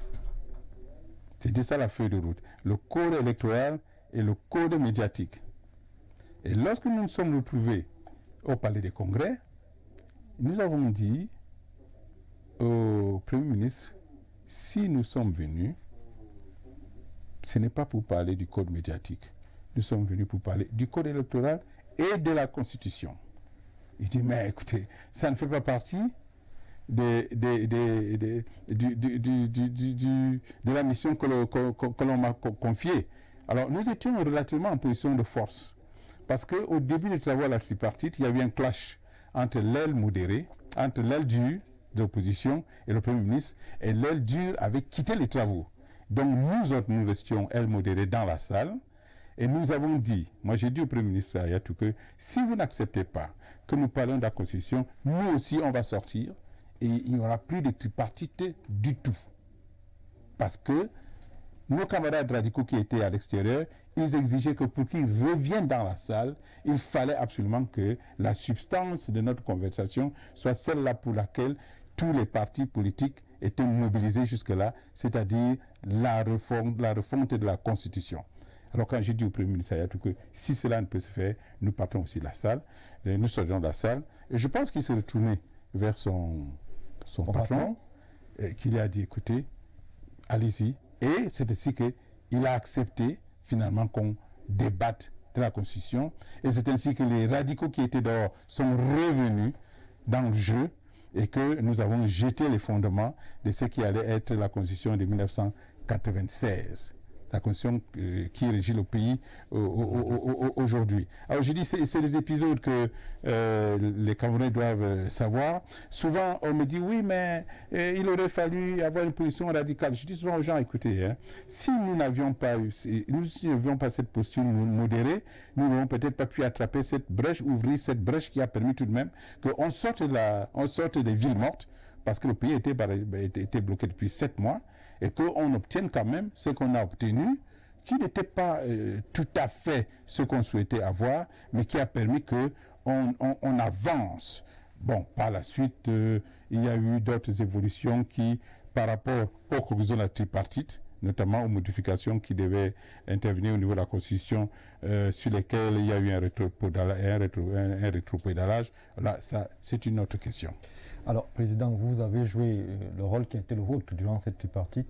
C'était ça la feuille de route. Le code électoral et le code médiatique. Et lorsque nous nous sommes retrouvés au Palais des Congrès, nous avons dit au Premier ministre, si nous sommes venus, ce n'est pas pour parler du code médiatique. Nous sommes venus pour parler du code électoral et de la Constitution. Il dit, mais écoutez, ça ne fait pas partie de la mission que l'on m'a confiée. Alors, nous étions relativement en position de force. Parce qu'au début des travaux à la tripartite, il y a eu un clash entre l'aile modérée, entre l'aile dure de l'opposition et le Premier ministre, et l'aile dure avait quitté les travaux. Donc, nous autres, nous restions aile modérée dans la salle, et nous avons dit, moi j'ai dit au Premier ministre Ayatou que si vous n'acceptez pas que nous parlions de la Constitution, nous aussi on va sortir, et il n'y aura plus de tripartite du tout. Parce que nos camarades radicaux qui étaient à l'extérieur, ils exigeaient que pour qu'ils reviennent dans la salle, il fallait absolument que la substance de notre conversation soit celle-là pour laquelle tous les partis politiques étaient mobilisés jusque-là, c'est-à-dire la refonte de la Constitution. Alors quand j'ai dit au Premier ministre Ayatou que si cela ne peut se faire, nous partons aussi de la salle, nous sortions de la salle, et je pense qu'il s'est retourné vers son patron, qui lui a dit, écoutez, allez-y. Et c'est ainsi qu'il a accepté finalement qu'on débatte de la Constitution. Et c'est ainsi que les radicaux qui étaient dehors sont revenus dans le jeu et que nous avons jeté les fondements de ce qui allait être la Constitution de 1996. La Constitution qui régit le pays aujourd'hui. Alors je dis, c'est des épisodes que les Camerounais doivent savoir. Souvent, on me dit, oui, mais il aurait fallu avoir une position radicale. Je dis souvent aux gens, écoutez, hein, si nous n'avions pas cette posture modérée, nous n'aurions peut-être pas pu attraper cette brèche, ouvrir cette brèche qui a permis tout de même qu'on sorte des villes mortes, parce que le pays était bloqué depuis 7 mois, et qu'on obtienne quand même ce qu'on a obtenu, qui n'était pas tout à fait ce qu'on souhaitait avoir, mais qui a permis qu'on avance. Bon, par la suite, il y a eu d'autres évolutions qui, par rapport aux conclusions de la tripartite, notamment aux modifications qui devaient intervenir au niveau de la Constitution, sur lesquelles il y a eu un rétropédalage. Là, ça, c'est une autre question. Alors, Président, vous avez joué le rôle qui a été le vôtre durant cette tripartite.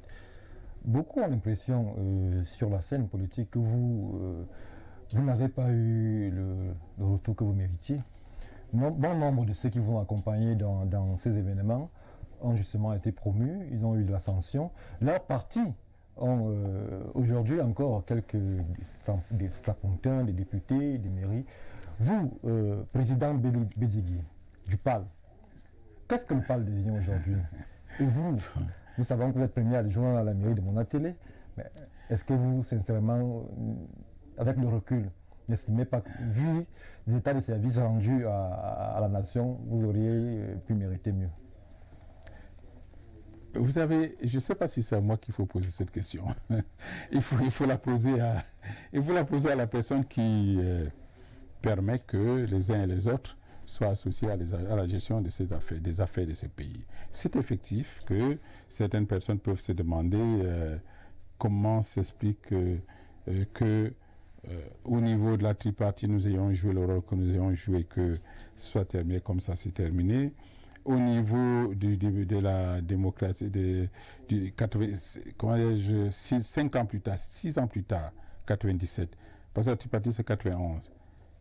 Beaucoup ont l'impression, sur la scène politique, que vous n'avez pas eu le retour que vous méritiez. Bon nombre de ceux qui vous ont accompagné dans ces événements ont justement été promus, ils ont eu de l'ascension. Leurs partis ont aujourd'hui encore des strapontins, des députés, des mairies. Vous, Président Bézigui, du PAL, qu'est-ce que le PAL devient aujourd'hui? Et vous, nous savons que vous êtes premier adjoint à la mairie de Monatélé, mais est-ce que vous, sincèrement, avec le recul, n'estimez pas que, vu les états de service rendus à la nation, vous auriez pu mériter mieux? Vous savez, je ne sais pas si c'est à moi qu'il faut poser cette question. il faut la poser à la personne qui permet que les uns et les autres soient associés à la gestion de ces affaires, des affaires de ces pays. C'est effectif que certaines personnes peuvent se demander comment s'explique que au niveau de la tripartie, nous ayons joué le rôle que nous ayons joué, que ce soit terminé comme ça, c'est terminé. Au niveau de la démocratie, du 5 ans plus tard, 6 ans plus tard, 97, parce que la tripartie c'est 91,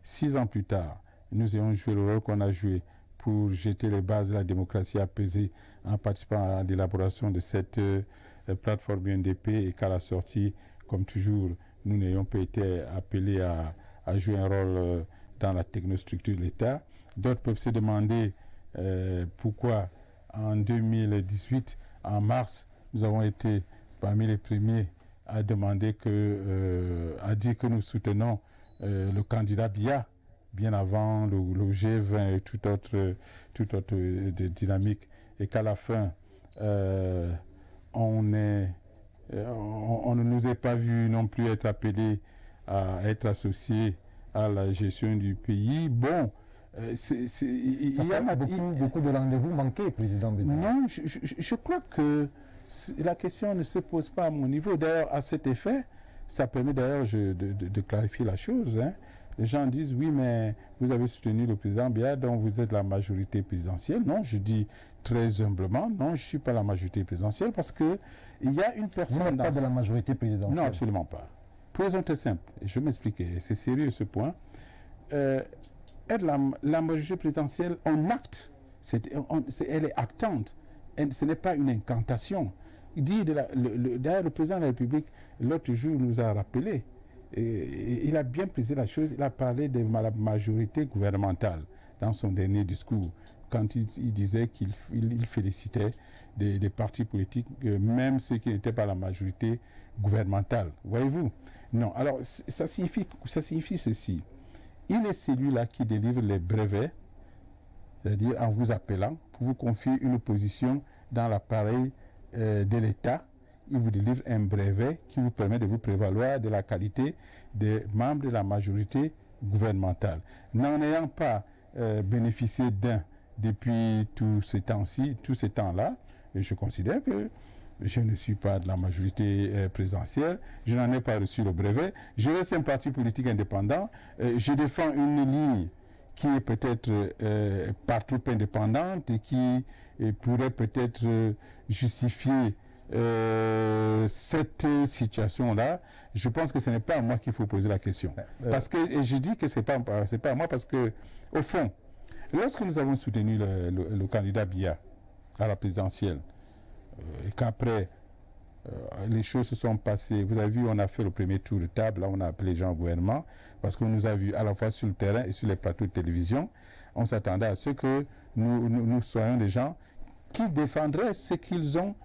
6 ans plus tard, nous ayons joué le rôle qu'on a joué pour jeter les bases de la démocratie apaisée en participant à l'élaboration de cette plateforme UNDP, et qu'à la sortie, comme toujours, nous n'ayons pas été appelés à jouer un rôle dans la technostructure de l'État. D'autres peuvent se demander pourquoi en 2018, en mars, nous avons été parmi les premiers à demander à dire que nous soutenons le candidat Biya, bien avant le G20 et toute autre dynamique, et qu'à la fin, on ne nous est pas vu non plus être appelés à être associés à la gestion du pays. Bon, il y a beaucoup de rendez-vous manqués, Président Bédard. Non, je crois que la question ne se pose pas à mon niveau. D'ailleurs, à cet effet, ça permet d'ailleurs de clarifier la chose. Hein. Les gens disent, oui, mais vous avez soutenu le président Biya, donc vous êtes la majorité présidentielle. Non, je dis très humblement, non, je ne suis pas la majorité présidentielle, parce qu'il y a une personne... Vous n'êtes pas de la majorité présidentielle? Non, absolument pas. Pour raison très simple, je vais m'expliquer, c'est sérieux ce point. Être la majorité présidentielle, on acte, elle est actante, ce n'est pas une incantation. D'ailleurs, le président de la République, l'autre jour, nous a rappelé, il a bien précisé la chose, il a parlé de la majorité gouvernementale dans son dernier discours, quand il disait qu'il félicitait des partis politiques, même ceux qui n'étaient pas la majorité gouvernementale. Voyez-vous? Non, alors ça signifie ceci. Il est celui-là qui délivre les brevets, c'est-à-dire en vous appelant, pour vous confier une position dans l'appareil de l'État. Il vous délivre un brevet qui vous permet de vous prévaloir de la qualité des membres de la majorité gouvernementale. N'en ayant pas bénéficié d'un depuis tous ces temps-là, je considère que je ne suis pas de la majorité présidentielle, je n'en ai pas reçu le brevet, je reste un parti politique indépendant, je défends une ligne qui est peut-être pas trop indépendante et qui pourrait peut-être justifier cette situation-là. Je pense que ce n'est pas à moi qu'il faut poser la question. Parce que, et je dis que ce n'est pas à moi parce que, au fond, lorsque nous avons soutenu le candidat Biya à la présidentielle, et qu'après les choses se sont passées, vous avez vu, on a fait le premier tour de table, là on a appelé les gens au gouvernement, parce qu'on nous a vus à la fois sur le terrain et sur les plateaux de télévision. On s'attendait à ce que nous soyons des gens qui défendraient ce qu'ils ont,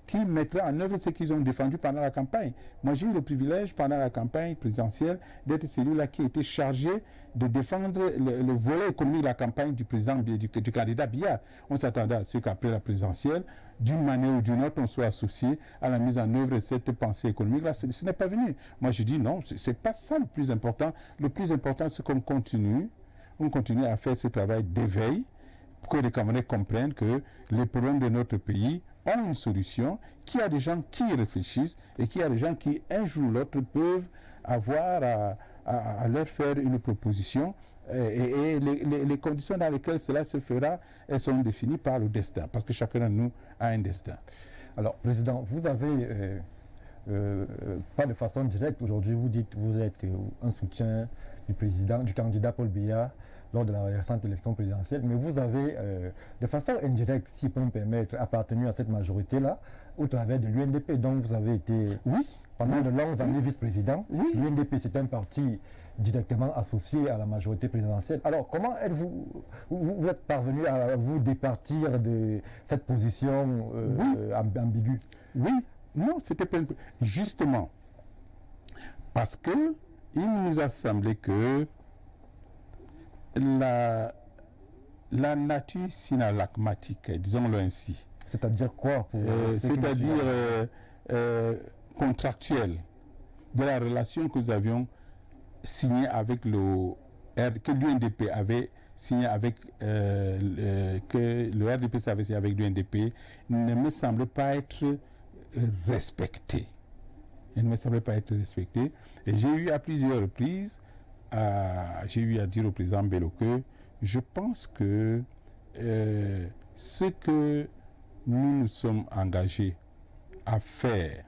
qui mettraient en œuvre ce qu'ils ont défendu pendant la campagne. Moi, j'ai eu le privilège, pendant la campagne présidentielle, d'être celui-là qui a été chargé de défendre le volet économique de la campagne du président, du candidat Biya. On s'attendait à ce qu'après la présidentielle, d'une manière ou d'une autre, on soit associé à la mise en œuvre de cette pensée économique-là. Ce n'est pas venu. Moi, je dis non, c'est pas ça le plus important. Le plus important, c'est qu'on continue à faire ce travail d'éveil, pour que les Camerounais comprennent que les problèmes de notre pays ont une solution, qu'il y a des gens qui y réfléchissent et qu'il y a des gens qui, un jour ou l'autre, peuvent avoir à leur faire une proposition. Et les conditions dans lesquelles cela se fera, elles sont définies par le destin, parce que chacun de nous a un destin. Alors, Président, vous avez, pas de façon directe, aujourd'hui, vous dites que vous êtes un soutien du candidat Paul Biya lors de la récente élection présidentielle, mais vous avez, de façon indirecte, si peut me permettre, appartenu à cette majorité-là, au travers de l'UNDP, dont vous avez été, pendant de longues années vice-président. L'UNDP, c'est un parti directement associé à la majorité présidentielle. Alors, comment êtes-vous, vous êtes parvenu à vous départir de cette position ambiguë? Oui, non, c'était pas justement parce que il nous a semblé que la nature synalagmatique, disons-le ainsi. C'est-à-dire quoi? C'est-à-dire contractuelle de la relation que nous avions signée avec que l'UNDP avait signé avec que le RDPC avait signé avec l'UNDP ne me semblait pas être respecté. Il ne me semblait pas être respecté. Et j'ai eu à plusieurs reprises, j'ai eu à dire au président Bello que je pense que ce que nous nous sommes engagés à faire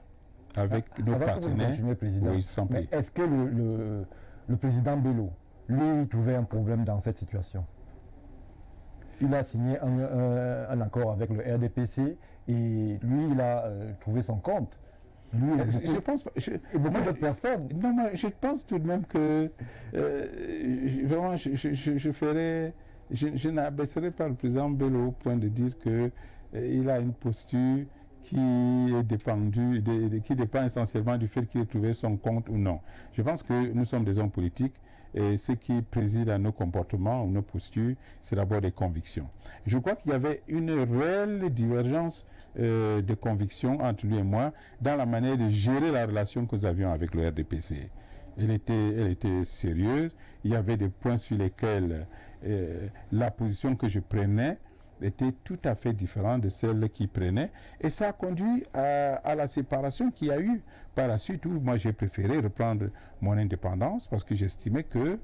avec nos partenaires. Oui, est-ce que le président Bello, lui, trouvait un problème dans cette situation? Il a signé un accord avec le RDPC et lui, il a trouvé son compte. Lui, je pense pas. Beaucoup de personnes. Non, mais je pense tout de même que vraiment, je n'abaisserai pas le président Bello au point de dire que il a une posture qui est qui dépend essentiellement du fait qu'il ait trouvé son compte ou non. Je pense que nous sommes des hommes politiques et ce qui préside à nos comportements ou nos postures, c'est d'abord des convictions. Je crois qu'il y avait une réelle divergence de convictions entre lui et moi dans la manière de gérer la relation que nous avions avec le RDPC. Elle était sérieuse. Il y avait des points sur lesquels la position que je prenais était tout à fait différente de celle qu'il prenait. Et ça a conduit à la séparation qu'il y a eu par la suite, où moi j'ai préféré reprendre mon indépendance parce que j'estimais que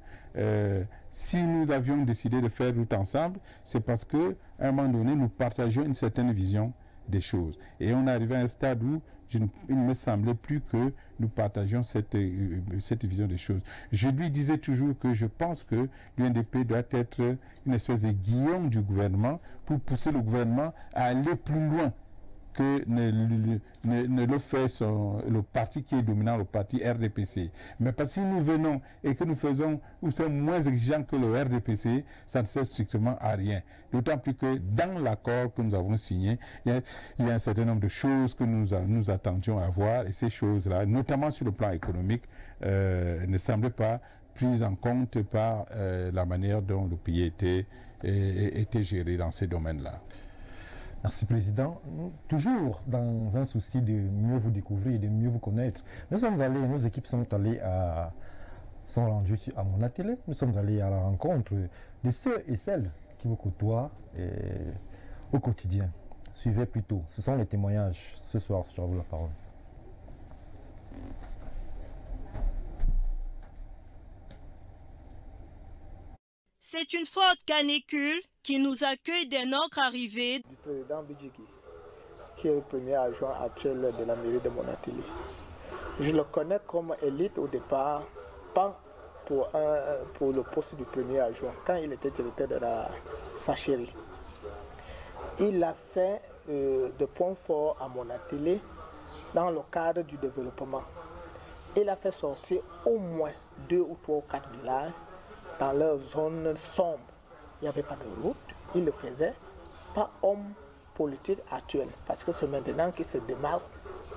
si nous avions décidé de faire route ensemble, c'est parce qu'à un moment donné, nous partageons une certaine vision des choses. Et on est arrivé à un stade où il ne me semblait plus que nous partagions cette vision des choses. Je lui disais toujours que je pense que l'UNDP doit être une espèce de guillaume du gouvernement pour pousser le gouvernement à aller plus loin que ne le fait le parti qui est dominant, le parti RDPC. Mais parce que si nous venons et que nous sommes moins exigeants que le RDPC, ça ne sert strictement à rien. D'autant plus que dans l'accord que nous avons signé, il y a un certain nombre de choses que nous attendions à voir, et ces choses-là, notamment sur le plan économique, ne semblaient pas prises en compte par la manière dont le pays était géré dans ces domaines-là. Merci, Président. Toujours dans un souci de mieux vous découvrir et de mieux vous connaître, nos équipes sont rendues à mon atelier. Nous sommes allés à la rencontre de ceux et celles qui vous côtoient au quotidien. Suivez plutôt. Ce sont les témoignages. Ce soir, je vous la parole. C'est une forte canicule qui nous accueille dès notre arrivée. Du président Bidjiki, qui est le premier adjoint actuel de la mairie de Monatili. Je le connais comme élite au départ, pas pour le poste du premier adjoint, quand il était directeur de la Sachérie. Il a fait de points forts à Monatili dans le cadre du développement. Il a fait sortir au moins 2 ou 3 ou 4 villages dans leur zone sombre. Il n'y avait pas de route, il le faisait, pas homme politique actuel, parce que c'est maintenant qu'il se démarque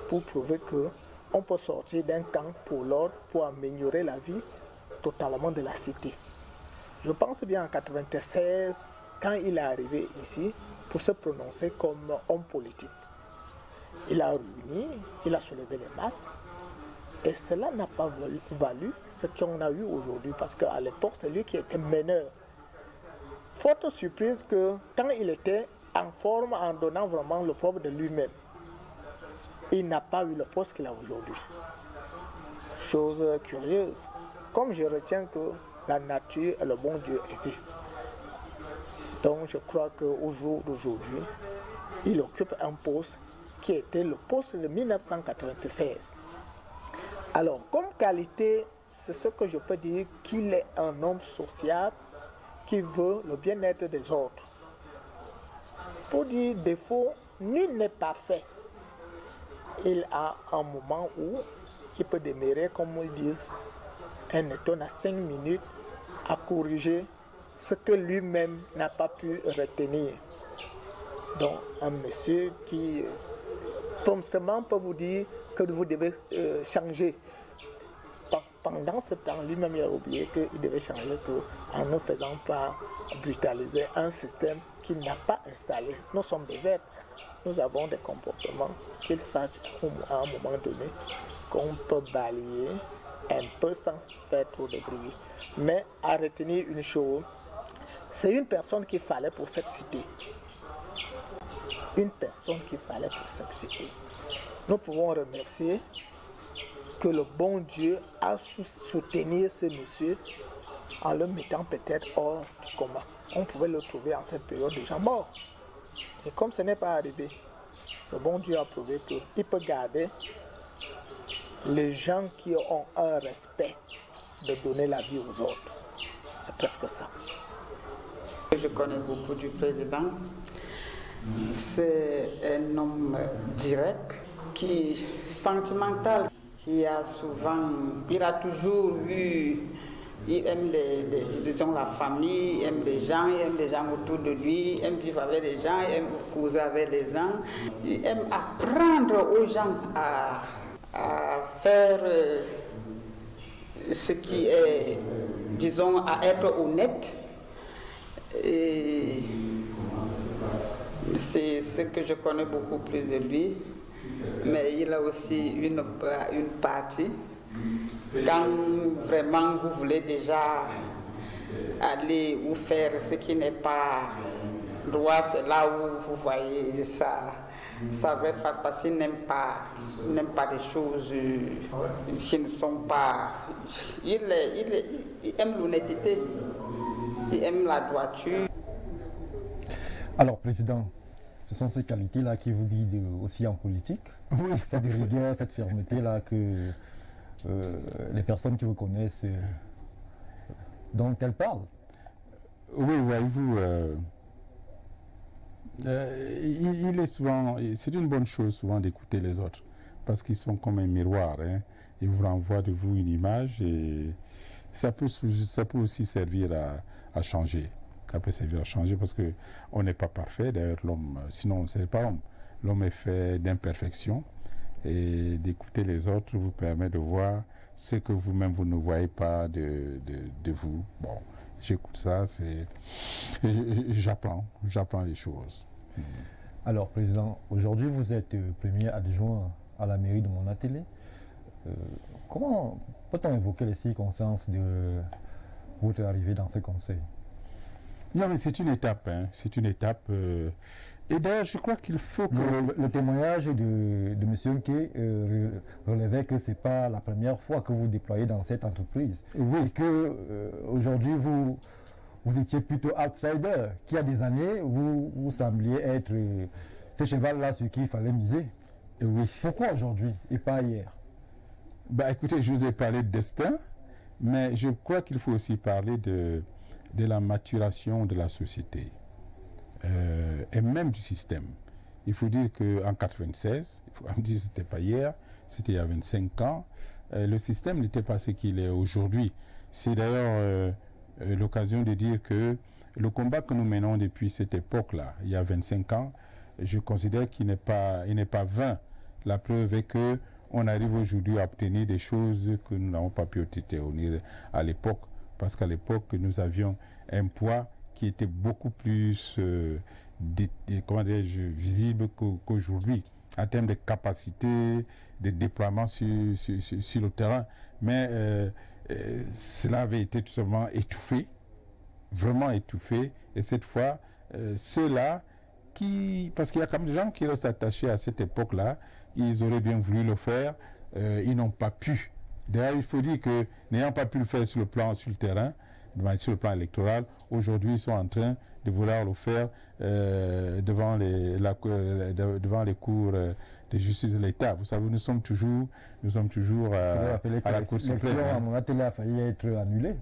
pour prouver qu'on peut sortir d'un camp pour l'autre, pour améliorer la vie totalement de la cité. Je pense bien en 1996, quand il est arrivé ici, pour se prononcer comme homme politique. Il a réuni, il a soulevé les masses, et cela n'a pas valu ce qu'on a eu aujourd'hui, parce qu'à l'époque, c'est lui qui était meneur. Forte surprise que quand il était en forme, en donnant vraiment le propre de lui-même, il n'a pas eu le poste qu'il a aujourd'hui. Chose curieuse, comme je retiens que la nature et le bon Dieu existent. Donc je crois qu'au jour d'aujourd'hui, il occupe un poste qui était le poste de 1996. Alors, comme qualité, c'est ce que je peux dire, qu'il est un homme sociable, qui veut le bien-être des autres. Pour dire défaut, nul n'est parfait. Il a un moment où il peut demeurer, comme ils disent, un étonne à 5 minutes à corriger ce que lui-même n'a pas pu retenir. Donc, un monsieur qui promptement peut vous dire que vous devez changer. Pendant ce temps, lui-même il a oublié qu'il devait changer en ne faisant pas brutaliser un système qu'il n'a pas installé. Nous sommes des êtres, nous avons des comportements qu'il sache à un moment donné qu'on peut balayer un peu sans faire trop de bruit. Mais à retenir une chose, c'est une personne qu'il fallait pour cette cité. Une personne qu'il fallait pour cette cité. Nous pouvons remercier que le bon Dieu a soutenu ce monsieur en le mettant peut-être hors du coma. On pouvait le trouver en cette période déjà mort. Et comme ce n'est pas arrivé, le bon Dieu a prouvé qu'il peut garder les gens qui ont un respect de donner la vie aux autres. C'est presque ça. Je connais beaucoup du président. C'est un homme direct, qui est sentimental, qui a souvent, il a toujours eu, il aime disons la famille, il aime les gens autour de lui, il aime vivre avec les gens, il aime causer avec les gens, il aime apprendre aux gens à faire ce qui est, disons, à être honnête. Et c'est ce que je connais beaucoup plus de lui. Mais il a aussi une partie. Quand vraiment vous voulez déjà aller ou faire ce qui n'est pas droit, c'est là où vous voyez sa vraie face, parce qu'il n'aime pas des choses qui ne sont pas... Il aime l'honnêteté, il aime la droiture. Alors, Président, ce sont ces qualités-là qui vous guident aussi en politique. Oui. Cette rigueur, cette fermeté-là que les personnes qui vous connaissent, dont elles parlent. Oui, voyez-vous, il est souvent, c'est une bonne chose souvent d'écouter les autres, parce qu'ils sont comme un miroir, hein. Ils vous renvoient de vous une image et ça peut aussi servir à changer. Ça peut servir à changer parce qu'on n'est pas parfait. D'ailleurs, l'homme, sinon, ce n'est pas l'homme. L'homme est fait d'imperfections. Et d'écouter les autres vous permet de voir ce que vous-même, vous ne voyez pas de vous. Bon, j'écoute ça, j'apprends les choses. Alors, Président, aujourd'hui, vous êtes premier adjoint à la mairie de Monatélé. Comment peut-on évoquer les circonstances de votre arrivée dans ce conseil? Non, mais c'est une étape, hein. C'est une étape. Et d'ailleurs, je crois qu'il faut que... Le témoignage de M. Nké relevait que ce n'est pas la première fois que vous déployez dans cette entreprise. Oui. Et qu'aujourd'hui, vous étiez plutôt outsider, qu'il y a des années, vous sembliez être ce cheval-là sur qui il fallait miser. Oui. Pourquoi aujourd'hui et pas hier? Bah, écoutez, je vous ai parlé de destin, mais je crois qu'il faut aussi parler de la maturation de la société et même du système. Il faut dire qu'en 1996, il faut me dire que ce n'était pas hier, c'était il y a 25 ans, le système n'était pas ce qu'il est aujourd'hui. C'est d'ailleurs l'occasion de dire que le combat que nous menons depuis cette époque-là, il y a 25 ans, je considère qu'il n'est pas vain. La preuve est que on arrive aujourd'hui à obtenir des choses que nous n'avons pas pu obtenir à l'époque. Parce qu'à l'époque, nous avions un poids qui était beaucoup plus visible qu'aujourd'hui, en termes de capacité, de déploiement sur le terrain. Mais cela avait été tout simplement étouffé, vraiment étouffé. Et cette fois, ceux-là, parce qu'il y a quand même des gens qui restent attachés à cette époque-là, ils auraient bien voulu le faire, ils n'ont pas pu. D'ailleurs, il faut dire que n'ayant pas pu le faire sur le terrain, sur le plan électoral, aujourd'hui ils sont en train de vouloir le faire devant les cours de justice de l'État. Vous savez, nous sommes toujours à la Cour suprême. L'élection à Monatélé a failli être annulée.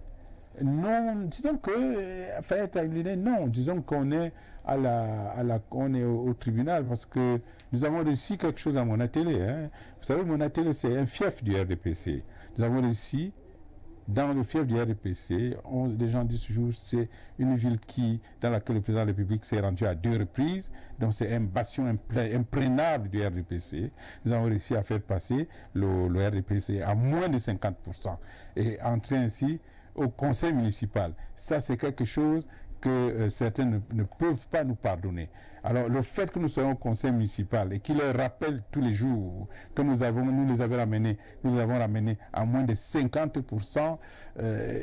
Non, disons que, non, disons qu'on est on est au tribunal parce que nous avons réussi quelque chose à Monatélé. Hein. Vous savez, Monatélé, c'est un fief du RDPC. Nous avons réussi dans le fief du RDPC. Les gens disent toujours c'est une ville dans laquelle le président de la République s'est rendu à 2 reprises. Donc c'est un bastion imprégnable du RDPC. Nous avons réussi à faire passer le RDPC à moins de 50% et entrer ainsi au conseil municipal. Ça, c'est quelque chose que certains ne peuvent pas nous pardonner. Alors, le fait que nous soyons au conseil municipal et qu'ils leur rappellent tous les jours que nous les avons ramenés à moins de 50%,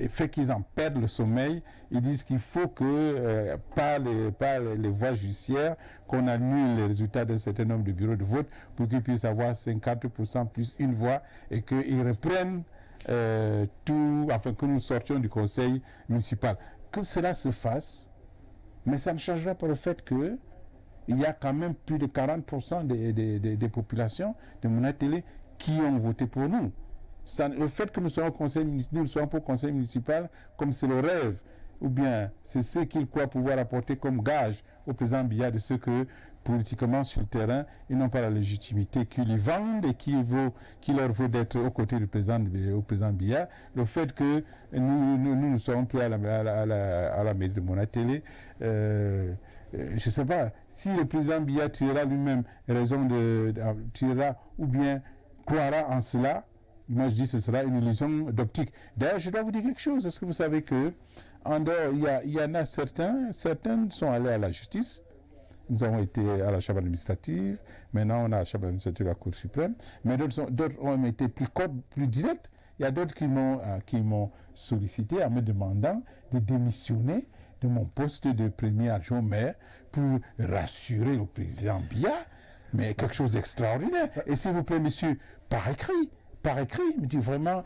fait qu'ils en perdent le sommeil. Ils disent qu'il faut que, par les voies judiciaires, qu'on annule les résultats d'un certain nombre de bureaux de vote pour qu'ils puissent avoir 50% plus une voix et qu'ils reprennent que nous sortions du conseil municipal. Que cela se fasse, mais ça ne changera pas le fait que il y a quand même plus de 40% des populations de Monatélé qui ont voté pour nous. Le fait que nous soyons pas au conseil municipal comme c'est le rêve, ou bien c'est ce qu'ils croient pouvoir apporter comme gage au président Biya de ce que politiquement sur le terrain, ils n'ont pas la légitimité qu'ils y vendent et qui leur vaut d'être aux côtés du président Biya. Le fait que nous ne soyons plus à la mairie de Monatélé, je ne sais pas, si le président Biya tirera lui-même tirera ou bien croira en cela, moi je dis que ce sera une illusion d'optique. D'ailleurs, je dois vous dire quelque chose. Est-ce que vous savez que en dehors, il y en a certains sont allés à la justice. Nous avons été à la chambre administrative, maintenant on a la chambre administrative à la Cour suprême, mais d'autres ont été plus directs. Il y a d'autres qui m'ont sollicité en me demandant de démissionner de mon poste de premier adjoint maire pour rassurer le président Biya, mais quelque chose d'extraordinaire. Et s'il vous plaît, monsieur, par écrit, il me dit vraiment,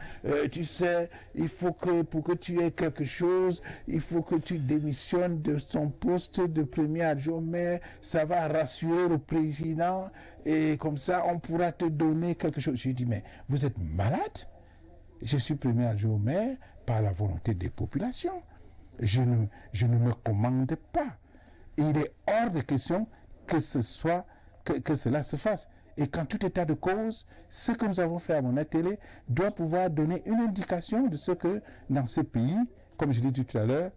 tu sais, il faut que pour que tu aies quelque chose, il faut que tu démissionnes de son poste de premier adjoint maire, ça va rassurer le président et comme ça on pourra te donner quelque chose. Je lui dis, mais vous êtes malade? Je suis premier adjoint maire par la volonté des populations. Je ne me commande pas. Il est hors de question que cela se fasse. Et qu'en tout état de cause, ce que nous avons fait à Monatélé doit pouvoir donner une indication de ce que dans ce pays, comme je l'ai dit tout à l'heure,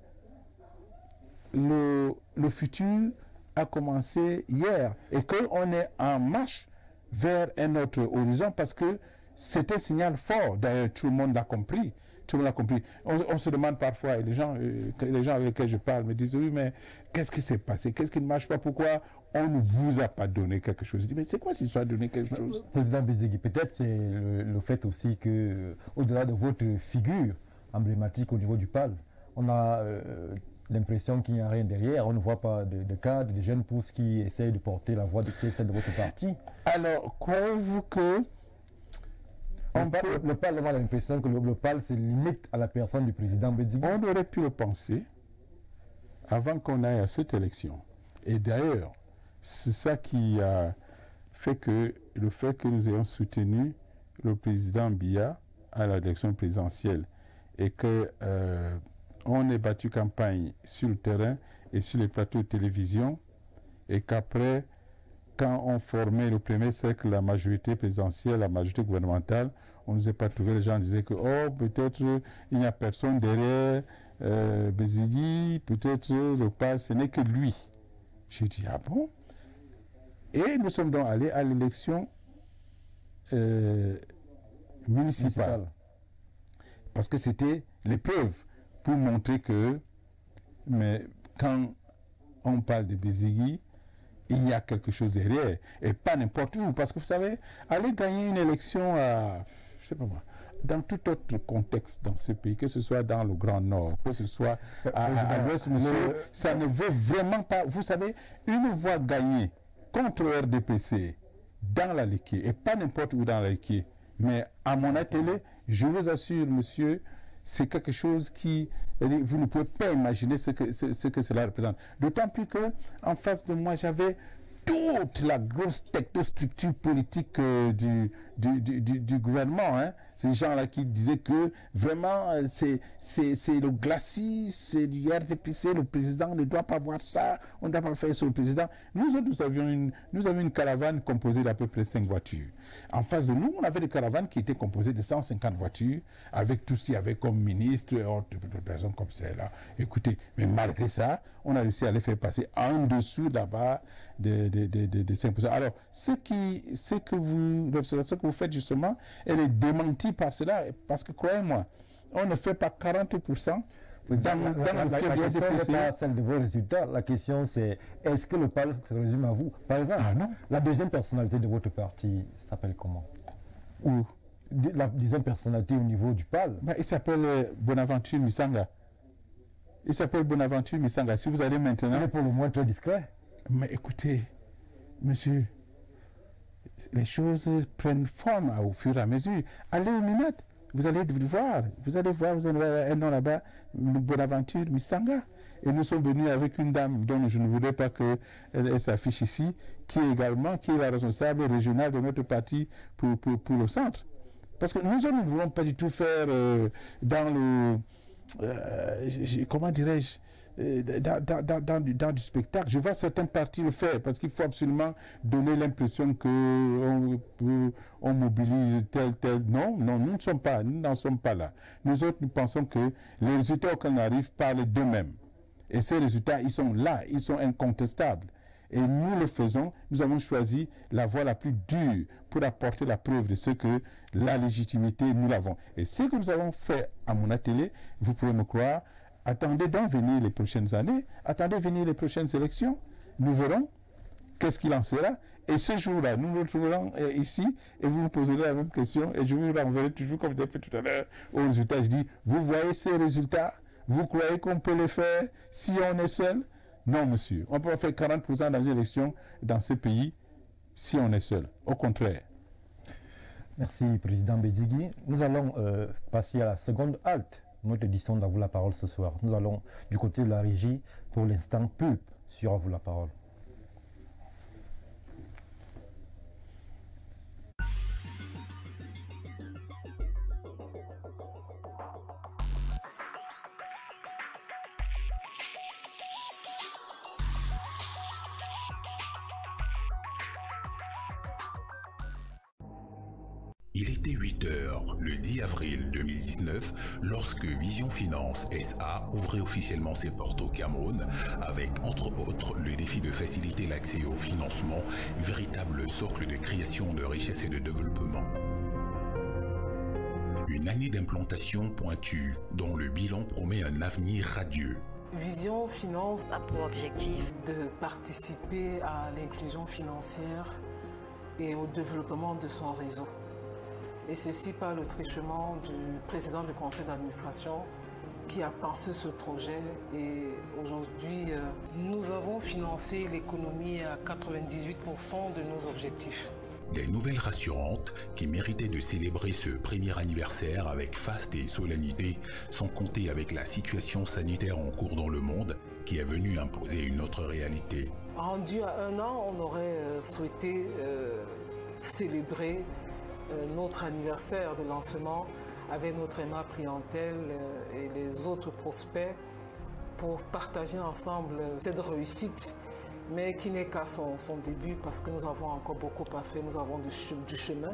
le futur a commencé hier et qu'on est en marche vers un autre horizon parce que c'est un signal fort. D'ailleurs, tout le monde l'a compris. Tout le monde l'a compris. On se demande parfois, et les gens avec lesquels je parle me disent, oui, mais qu'est-ce qui s'est passé? Qu'est-ce qui ne marche pas? Pourquoi on ne vous a pas donné quelque chose? Je dis, mais c'est quoi cette histoire de donner quelque chose? Président Bézégui, peut-être c'est le fait aussi que, au-delà de votre figure emblématique au niveau du PAL, on a l'impression qu'il n'y a rien derrière. On ne voit pas de cadres, de jeunes pousses qui essayent de porter la voix de celle de votre parti. Alors, croyez-vous que le PAL a l'impression que le PAL se limite à la personne du président Bézégui? On aurait pu le penser avant qu'on aille à cette élection. Et d'ailleurs, c'est ça qui a fait que le fait que nous ayons soutenu le président Biya à l'élection présidentielle et que on ait battu campagne sur le terrain et sur les plateaux de télévision et qu'après, quand on formait le premier cercle, la majorité présidentielle, la majorité gouvernementale, on ne nous a pas trouvé. Les gens disaient que peut-être il n'y a personne derrière Bézégui, peut-être le PAL, ce n'est que lui. J'ai dit, ah bon? Et nous sommes donc allés à l'élection municipale. Parce que c'était l'épreuve pour montrer que, mais quand on parle de Bézégui, il y a quelque chose derrière, et pas n'importe où, parce que vous savez, aller gagner une élection à, je sais pas moi, dans tout autre contexte dans ce pays, que ce soit dans le Grand Nord, que ce soit à l'Ouest, monsieur, ça ne veut vraiment pas, vous savez, une voix gagnée contre le RDPC dans la Léquier, et pas n'importe où dans la Léquier, mais à Monatélé, je vous assure, monsieur, c'est quelque chose qui, vous ne pouvez pas imaginer ce que cela représente. D'autant plus que en face de moi, j'avais toute la grosse technostructure politique du gouvernement. Hein. Ces gens-là qui disaient que vraiment c'est le glacis, c'est du RDPC, le président ne doit pas voir ça, on ne doit pas faire sur le président. Nous avions une caravane composée d'à peu près 5 voitures. En face de nous, on avait des caravanes qui étaient composées de 150 voitures, avec tout ce qu'il y avait comme ministre, autres personnes comme celle-là. Écoutez, mais malgré ça, on a réussi à les faire passer en dessous là-bas des 5%. Alors, ce que vous faites justement, elle est démentie par cela, parce que croyez-moi, on ne fait pas 40% dans la question n'est pas celle de vos résultats. La question c'est, est-ce que le PAL se résume à vous? Par exemple, la deuxième personnalité de votre parti s'appelle comment? Où? La deuxième personnalité au niveau du PAL. Il s'appelle Bonaventure Misanga. Il s'appelle Bonaventure Misanga. Si vous allez maintenant... Il est pour le moins très discret. Mais écoutez, monsieur, les choses prennent forme au fur et à mesure. Allez au Minat, vous allez voir, vous allez un nom là-bas, Bonaventure Misanga. Et nous sommes venus avec une dame dont je ne voudrais pas qu'elle s'affiche ici, qui est la responsable régionale de notre parti pour le centre. Parce que nous ne voulons pas du tout faire dans le... comment dirais-je, dans du spectacle. Je vois certains partis le faire parce qu'il faut absolument donner l'impression qu'on mobilise tel. Non, nous n'en sommes pas là. Nous autres, nous pensons que les résultats auxquels on arrive parlent d'eux-mêmes. Et ces résultats, ils sont là, ils sont incontestables. Et nous le faisons, nous avons choisi la voie la plus dure pour apporter la preuve de ce que la légitimité, nous l'avons. Et ce que nous avons fait à mon atelier, vous pouvez me croire, attendez donc venir les prochaines années, attendez venir les prochaines élections, nous verrons qu'est-ce qu'il en sera. Et ce jour-là, nous nous retrouverons ici et vous nous poserez la même question et je vous renverrai toujours, comme j'ai fait tout à l'heure, aux résultats. Je dis, vous voyez ces résultats, vous croyez qu'on peut les faire si on est seul? Non, monsieur. On peut faire 40% dans une élection dans ce pays si on est seul. Au contraire. Merci, Président Bédigui. Nous allons passer à la seconde halte. Notre édition d'À vous la parole ce soir. Nous allons du côté de la régie pour l'instant pulpe sur À vous la parole. Il était 8 h le 10 avril 2019 lorsque Vision Finance SA ouvrait officiellement ses portes au Cameroun avec, entre autres, le défi de faciliter l'accès au financement, véritable socle de création de richesse et de développement. Une année d'implantation pointue dont le bilan promet un avenir radieux. Vision Finance a pour objectif de participer à l'inclusion financière et au développement de son réseau. Et ceci par le truchement du président du conseil d'administration qui a pensé ce projet. Et aujourd'hui, nous avons financé l'économie à 98% de nos objectifs. Des nouvelles rassurantes qui méritaient de célébrer ce premier anniversaire avec faste et solennité, sans compter avec la situation sanitaire en cours dans le monde qui est venue imposer une autre réalité. Rendu à 1 an, on aurait souhaité célébrer notre anniversaire de lancement avec notre aimable clientèle et les autres prospects pour partager ensemble cette réussite, mais qui n'est qu'à son début parce que nous avons encore beaucoup à faire, nous avons du chemin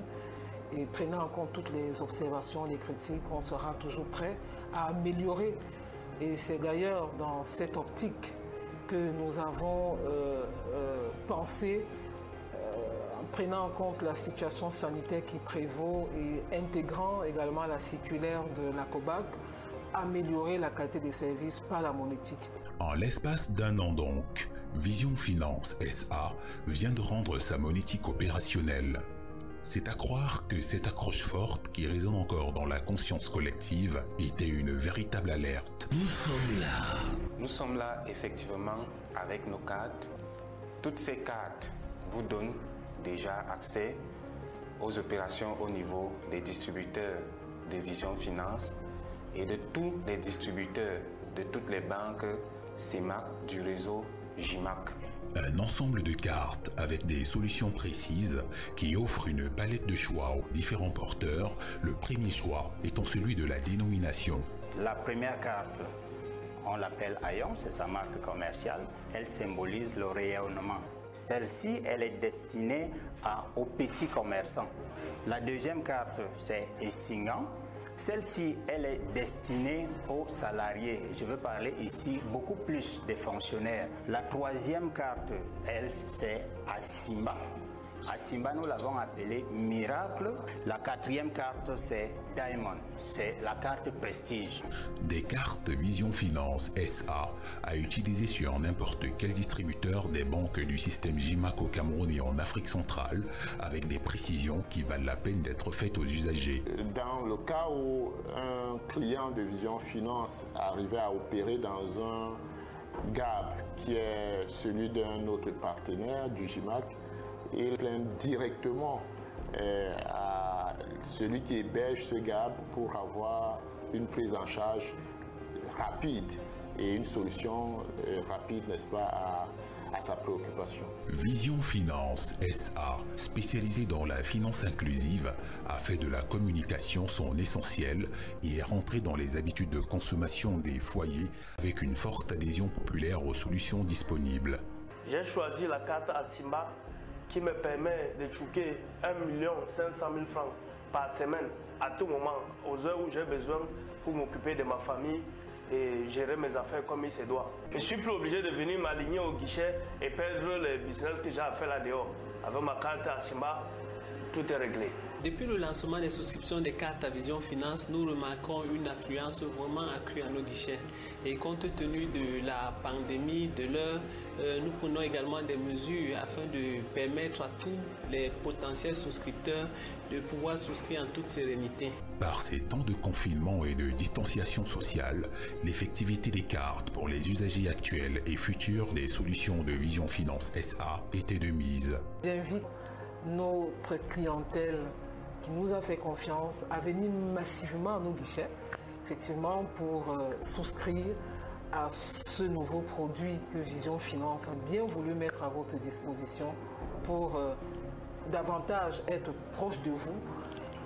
et prenant en compte toutes les observations, les critiques, on sera toujours prêt à améliorer. Et c'est d'ailleurs dans cette optique que nous avons pensé, prenant en compte la situation sanitaire qui prévaut et intégrant également la circulaire de la COBAC, améliorer la qualité des services par la monétique. En l'espace d'1 an donc, Vision Finance SA vient de rendre sa monétique opérationnelle. C'est à croire que cette accroche forte qui résonne encore dans la conscience collective était une véritable alerte. Nous sommes là. Nous sommes là effectivement avec nos cartes. Toutes ces cartes vous donnent déjà accès aux opérations au niveau des distributeurs de Vision Finance et de tous les distributeurs de toutes les banques CEMAC du réseau JIMAC. Un ensemble de cartes avec des solutions précises qui offrent une palette de choix aux différents porteurs, le premier choix étant celui de la dénomination. La première carte, on l'appelle Ayon, c'est sa marque commerciale. Elle symbolise le rayonnement. Celle-ci, elle est destinée aux petits commerçants. La deuxième carte, c'est Essingan. Celle-ci, elle est destinée aux salariés. Je veux parler ici beaucoup plus des fonctionnaires. La troisième carte, elle, c'est Asimba. Asimba, nous l'avons appelée Miracle. La quatrième carte, c'est Diamond. C'est la carte Prestige. Des cartes Vision Finance SA à utiliser sur n'importe quel distributeur des banques du système JIMAC au Cameroun et en Afrique centrale, avec des précisions qui valent la peine d'être faites aux usagers. Dans le cas où un client de Vision Finance arrivait à opérer dans un GAB qui est celui d'un autre partenaire du JIMAC, il plaint directement à celui qui héberge ce GAB pour avoir une prise en charge rapide et une solution rapide, n'est-ce pas, à sa préoccupation. Vision Finance SA, spécialisée dans la finance inclusive, a fait de la communication son essentiel et est rentrée dans les habitudes de consommation des foyers avec une forte adhésion populaire aux solutions disponibles. J'ai choisi la carte Asimba qui me permet de chouquer 1 500 000 francs par semaine à tout moment, aux heures où j'ai besoin pour m'occuper de ma famille et gérer mes affaires comme il se doit. Je ne suis plus obligé de venir m'aligner au guichet et perdre les business que j'ai à faire là dehors. Avec ma carte Asimba, tout est réglé. Depuis le lancement des souscriptions des cartes à Vision Finance, nous remarquons une affluence vraiment accrue à nos guichets. Et compte tenu de la pandémie, de l'heure, nous prenons également des mesures afin de permettre à tous les potentiels souscripteurs de pouvoir souscrire en toute sérénité. Par ces temps de confinement et de distanciation sociale, l'effectivité des cartes pour les usagers actuels et futurs des solutions de Vision Finance SA était de mise. J'invite notre clientèle qui nous a fait confiance à venir massivement à nos guichets, effectivement pour souscrire à ce nouveau produit que Vision Finance a bien voulu mettre à votre disposition pour davantage être proche de vous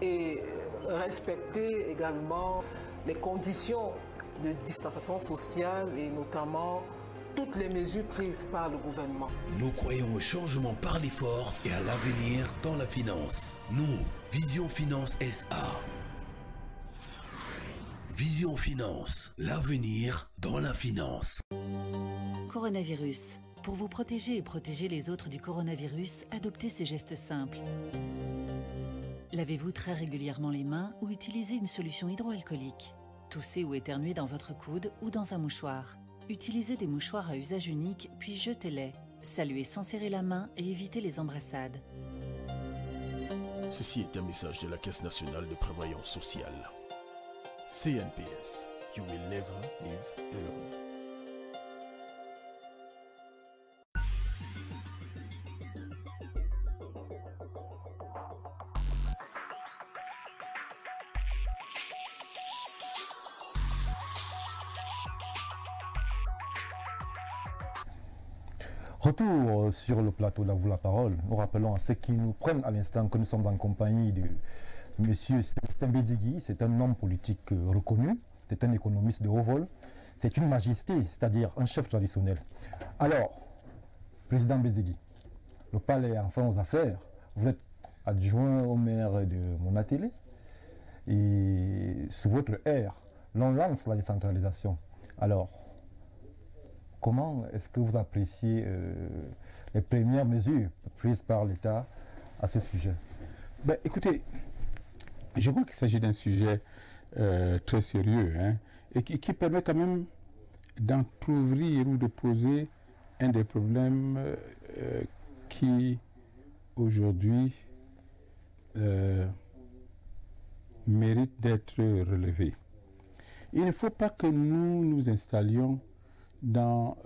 et respecter également les conditions de distanciation sociale et notamment toutes les mesures prises par le gouvernement. Nous croyons au changement par l'effort et à l'avenir dans la finance. Nous, Vision Finance SA. Vision Finance, l'avenir dans la finance. Coronavirus. Pour vous protéger et protéger les autres du coronavirus, adoptez ces gestes simples. Lavez-vous très régulièrement les mains ou utilisez une solution hydroalcoolique. Toussez ou éternuez dans votre coude ou dans un mouchoir. Utilisez des mouchoirs à usage unique, puis jetez-les. Saluez sans serrer la main et évitez les embrassades. Ceci est un message de la Caisse nationale de prévoyance sociale. CNPS. You will never live alone. Retour sur le plateau d'À vous la parole. Nous rappelons à ceux qui nous prennent à l'instant que nous sommes en compagnie de M. Célestin Bédigui. C'est un homme politique reconnu, c'est un économiste de haut vol. C'est une majesté, c'est-à-dire un chef traditionnel. Alors, Président Bédigui, le palais est enfin aux affaires. Vous êtes adjoint au maire de Monatélé et sous votre aire, l'on lance la décentralisation. Alors, comment est-ce que vous appréciez les premières mesures prises par l'État à ce sujet? Ben, écoutez, je crois qu'il s'agit d'un sujet très sérieux et qui permet quand même d'entrouvrir ou de poser un des problèmes qui, aujourd'hui, mérite d'être relevé. Il ne faut pas que nous nous installions dans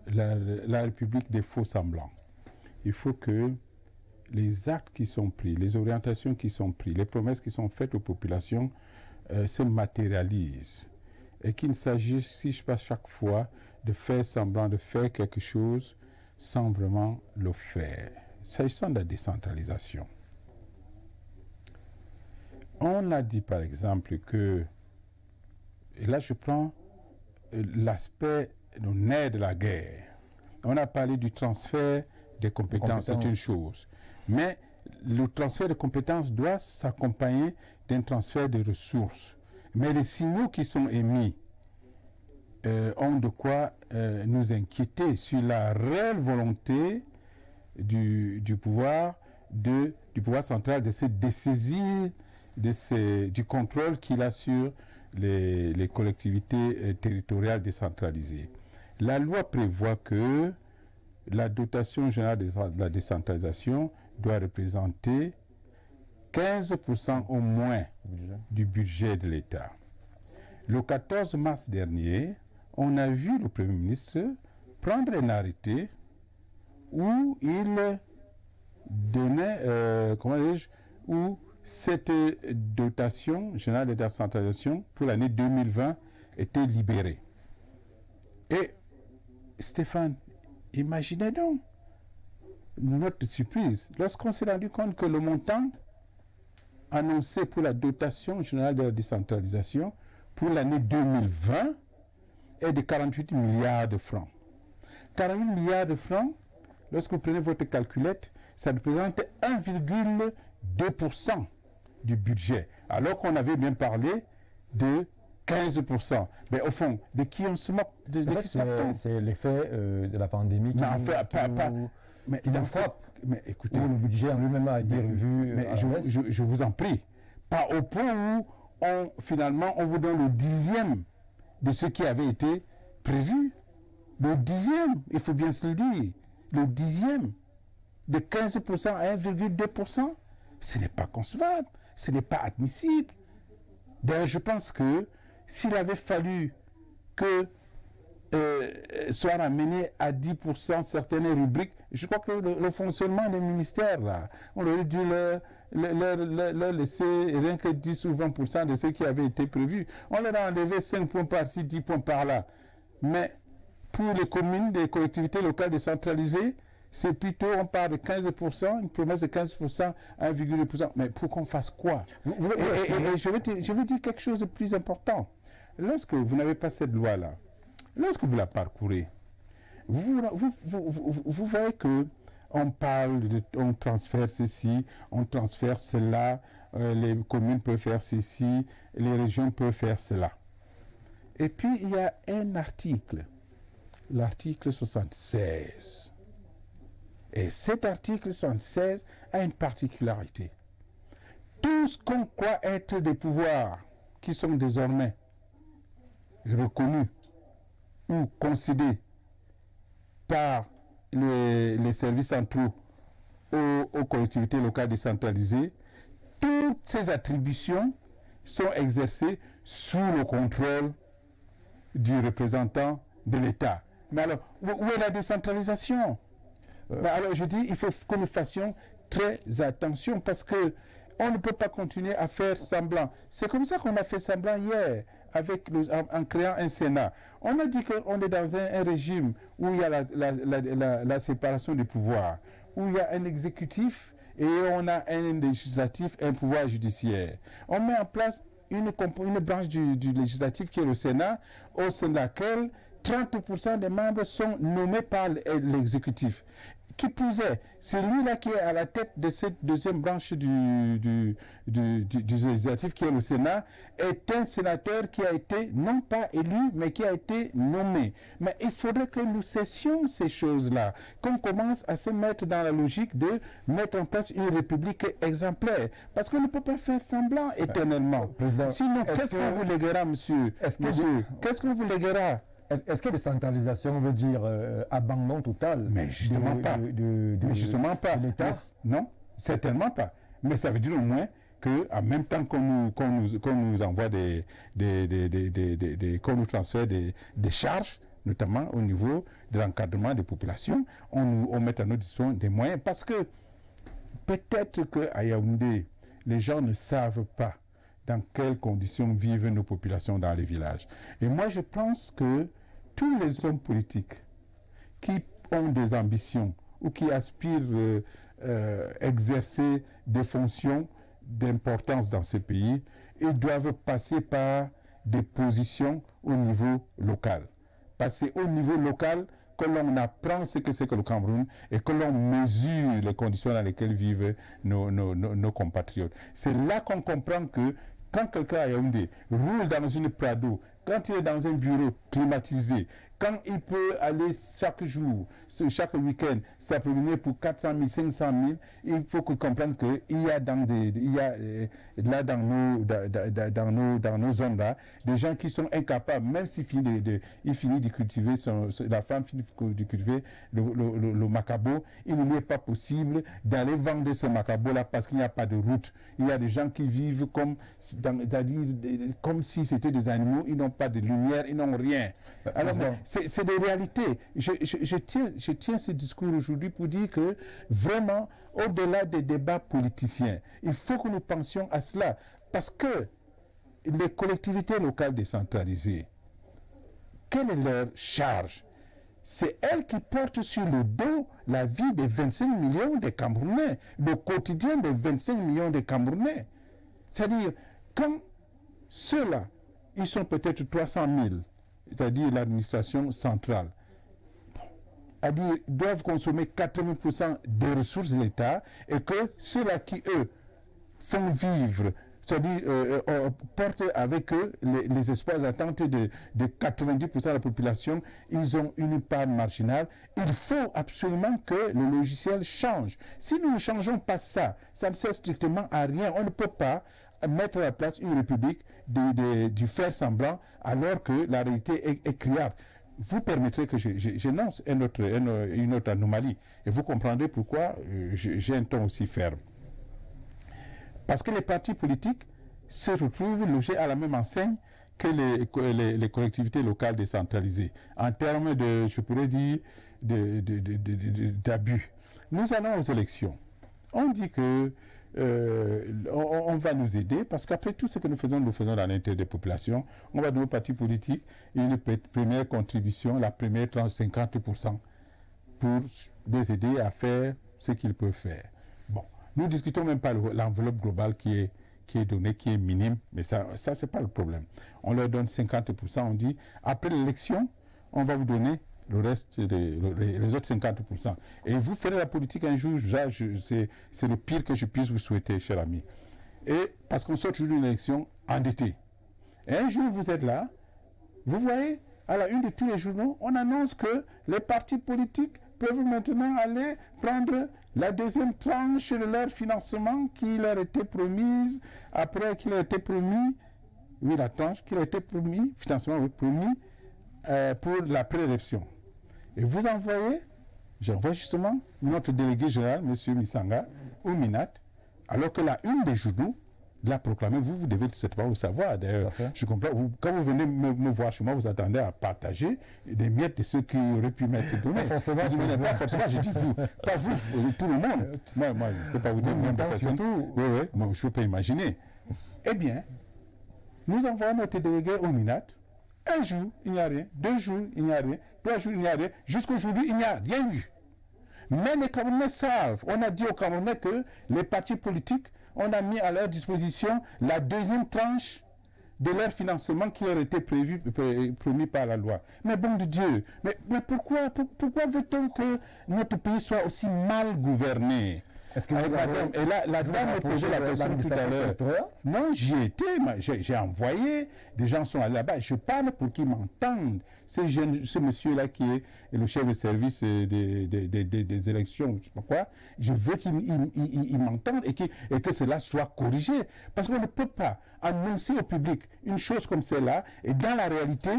la République des faux semblants. Il faut que les actes qui sont pris, les orientations qui sont prises, les promesses qui sont faites aux populations se matérialisent et qu'il ne s'agisse pas chaque fois de faire semblant de faire quelque chose sans vraiment le faire. S'agissant de la décentralisation, on a dit par exemple que, et là je prends l'aspect nerf de la guerre, on a parlé du transfert des compétences, c'est une chose, mais le transfert de compétences doit s'accompagner d'un transfert de ressources. Mais les signaux qui sont émis ont de quoi nous inquiéter sur la réelle volonté du pouvoir central de se dessaisir du contrôle qu'il a sur les collectivités territoriales décentralisées. La loi prévoit que la dotation générale de la décentralisation doit représenter 15% au moins du budget de l'État. Le 14 mars dernier, on a vu le Premier ministre prendre un arrêté où il donnait, où cette dotation générale de décentralisation pour l'année 2020 était libérée. Et Stéphane, imaginez donc notre surprise lorsqu'on s'est rendu compte que le montant annoncé pour la dotation générale de la décentralisation pour l'année 2020 est de 48 milliards de francs. 48 milliards de francs, lorsque vous prenez votre calculette, ça représente 1,2% du budget, alors qu'on avait bien parlé de 15%. Mais au fond, de qui on se moque? C'est l'effet de la pandémie qui nous frappe. Mais écoutez, le budget en lui-même a été revu. Mais je vous en prie, pas au point où finalement on vous donne le 10e de ce qui avait été prévu. Le 10e, il faut bien se le dire, le 10e de 15% à 1,2%, ce n'est pas concevable, ce n'est pas admissible. D'ailleurs, je pense que s'il avait fallu que soit ramené à 10% certaines rubriques, je crois que le fonctionnement des ministères, là, on aurait dû leur laisser rien que 10 ou 20% de ce qui avait été prévu. On leur a enlevé 5 points par-ci, 10 points par-là. Mais pour les communes, les collectivités locales décentralisées, c'est plutôt, on parle de 15%, une promesse de 15% à 1,2%. Mais pour qu'on fasse quoi? Et je veux dire quelque chose de plus important. Lorsque vous n'avez pas cette loi-là, lorsque vous la parcourez, vous voyez que on transfère ceci, on transfère cela, les communes peuvent faire ceci, les régions peuvent faire cela. Et puis, il y a un article, l'article 76. Et cet article 76 a une particularité. Tout ce qu'on croit être des pouvoirs qui sont désormais reconnus ou concédés par les services centraux aux collectivités locales décentralisées, toutes ces attributions sont exercées sous le contrôle du représentant de l'État. Mais alors, où est la décentralisation? Alors, je dis, il faut que nous fassions très attention parce que on ne peut pas continuer à faire semblant. C'est comme ça qu'on a fait semblant hier en créant un Sénat. On a dit qu'on est dans un régime où il y a la séparation des pouvoirs, où il y a un exécutif et on a un législatif et un pouvoir judiciaire. On met en place une branche du législatif qui est le Sénat, au sein de laquelle 30% des membres sont nommés par l'exécutif. Qui plus est, c'est lui-là qui est à la tête de cette deuxième branche du législatif, qui est le Sénat, est un sénateur qui a été non pas élu, mais qui a été nommé. Mais il faudrait que nous cessions ces choses-là, qu'on commence à se mettre dans la logique de mettre en place une république exemplaire. Parce qu'on ne peut pas faire semblant éternellement. Sinon, qu'est-ce qu'on vous léguera, monsieur? Qu'est-ce qu'on vous léguera? Est-ce que décentralisation veut dire abandon total? Mais justement pas. Mais justement pas. Non, certainement pas. Mais ça veut dire au moins qu'en même temps qu'on nous envoie qu'on nous transfère des charges, notamment au niveau de l'encadrement des populations, on met à notre disposition des moyens. Parce que peut-être qu'à Yaoundé, les gens ne savent pas dans quelles conditions vivent nos populations dans les villages. Et moi, je pense que tous les hommes politiques qui ont des ambitions ou qui aspirent exercer des fonctions d'importance dans ce pays, ils doivent passer par des positions au niveau local. Passer au niveau local, que l'on apprend ce que c'est que le Cameroun et que l'on mesure les conditions dans lesquelles vivent nos compatriotes. C'est là qu'on comprend que quand quelqu'un à Yaoundé roule dans une Prado, quand il est dans un bureau climatisé, quand il peut aller chaque jour, chaque week-end, s'approvisionner pour 400 000, 500 000, il faut qu'on comprenne qu'il y a dans nos zones-là, des gens qui sont incapables, même s'il finit de cultiver, la femme finit de cultiver le macabo, il ne lui est pas possible d'aller vendre ce macabo-là parce qu'il n'y a pas de route. Il y a des gens qui vivent comme si c'était des animaux, ils n'ont pas de lumière, ils n'ont rien. Alors, c'est des réalités. Je tiens ce discours aujourd'hui pour dire que vraiment, au-delà des débats politiciens, il faut que nous pensions à cela. Parce que les collectivités locales décentralisées, quelle est leur charge? C'est elles qui portent sur le dos la vie des 25 millions de Camerounais, le quotidien des 25 millions de Camerounais. C'est-à-dire, quand ceux-là, ils sont peut-être 300 000, c'est-à-dire l'administration centrale, doivent consommer 80% des ressources de l'État et que ceux-là qui, eux, font vivre, c'est-à-dire portent avec eux les espoirs attentes de 90% de la population, ils ont une part marginale. Il faut absolument que le logiciel change. Si nous ne changeons pas ça, ça ne sert strictement à rien. On ne peut pas mettre à la place une république du faire semblant alors que la réalité est criarde. Vous permettrez que j'énonce une autre anomalie et vous comprendrez pourquoi j'ai un ton aussi ferme. Parce que les partis politiques se retrouvent logés à la même enseigne que les collectivités locales décentralisées en termes de, je pourrais dire, d'abus. Nous allons aux élections. On dit que on va nous aider parce qu'après tout ce que nous faisons dans l'intérêt des populations. On va donner aux partis politiques une première contribution, la première tranche 50% pour les aider à faire ce qu'ils peuvent faire. Bon, nous discutons même pas l'enveloppe globale qui est donnée, qui est minime, mais ça c'est pas le problème. On leur donne 50%, on dit après l'élection, on va vous donner le reste, les autres 50%. Et vous ferez la politique un jour, c'est le pire que je puisse vous souhaiter, cher ami. Et parce qu'on sort toujours d'une élection endettée. Et un jour, vous êtes là, vous voyez, à la une de tous les journaux, on annonce que les partis politiques peuvent maintenant aller prendre la deuxième tranche de leur financement qui leur était promise, après qu'il a été promis, oui, la tranche qui leur était promis, financement oui, promis, pour la pré-élection. Et vous envoyez, j'envoie justement notre délégué général, M. Misanga, au Minat, alors que la une des journaux l'a proclamé. Vous devez certainement le savoir. D'ailleurs, je comprends. Quand vous venez me voir chez moi, vous attendez à partager des miettes de ceux qui auraient pu m'être donnés. Pas forcément, je dis vous. Pas vous, tout le monde. Moi, je ne peux pas vous dire même personne. Oui, moi, je ne peux pas imaginer. Eh bien, nous envoyons notre délégué au Minat. Un jour, il n'y a rien. 2 jours, il n'y a rien. 3 jours, il n'y a rien. Jusqu'aujourd'hui, il n'y a rien eu. Mais les Camerounais savent. On a dit aux Camerounais que les partis politiques, on a mis à leur disposition la deuxième tranche de leur financement qui leur était promis par la loi. Mais bon de Dieu, mais pourquoi veut-on que notre pays soit aussi mal gouverné? Et là, la dame me posait la question tout à l'heure. Non, j'y étais, j'ai envoyé, des gens sont allés là-bas, je parle pour qu'ils m'entendent. Ce monsieur-là qui est le chef de service des élections, je ne sais pas quoi, je veux qu'il m'entende et que cela soit corrigé. Parce qu'on ne peut pas annoncer au public une chose comme celle-là, et dans la réalité,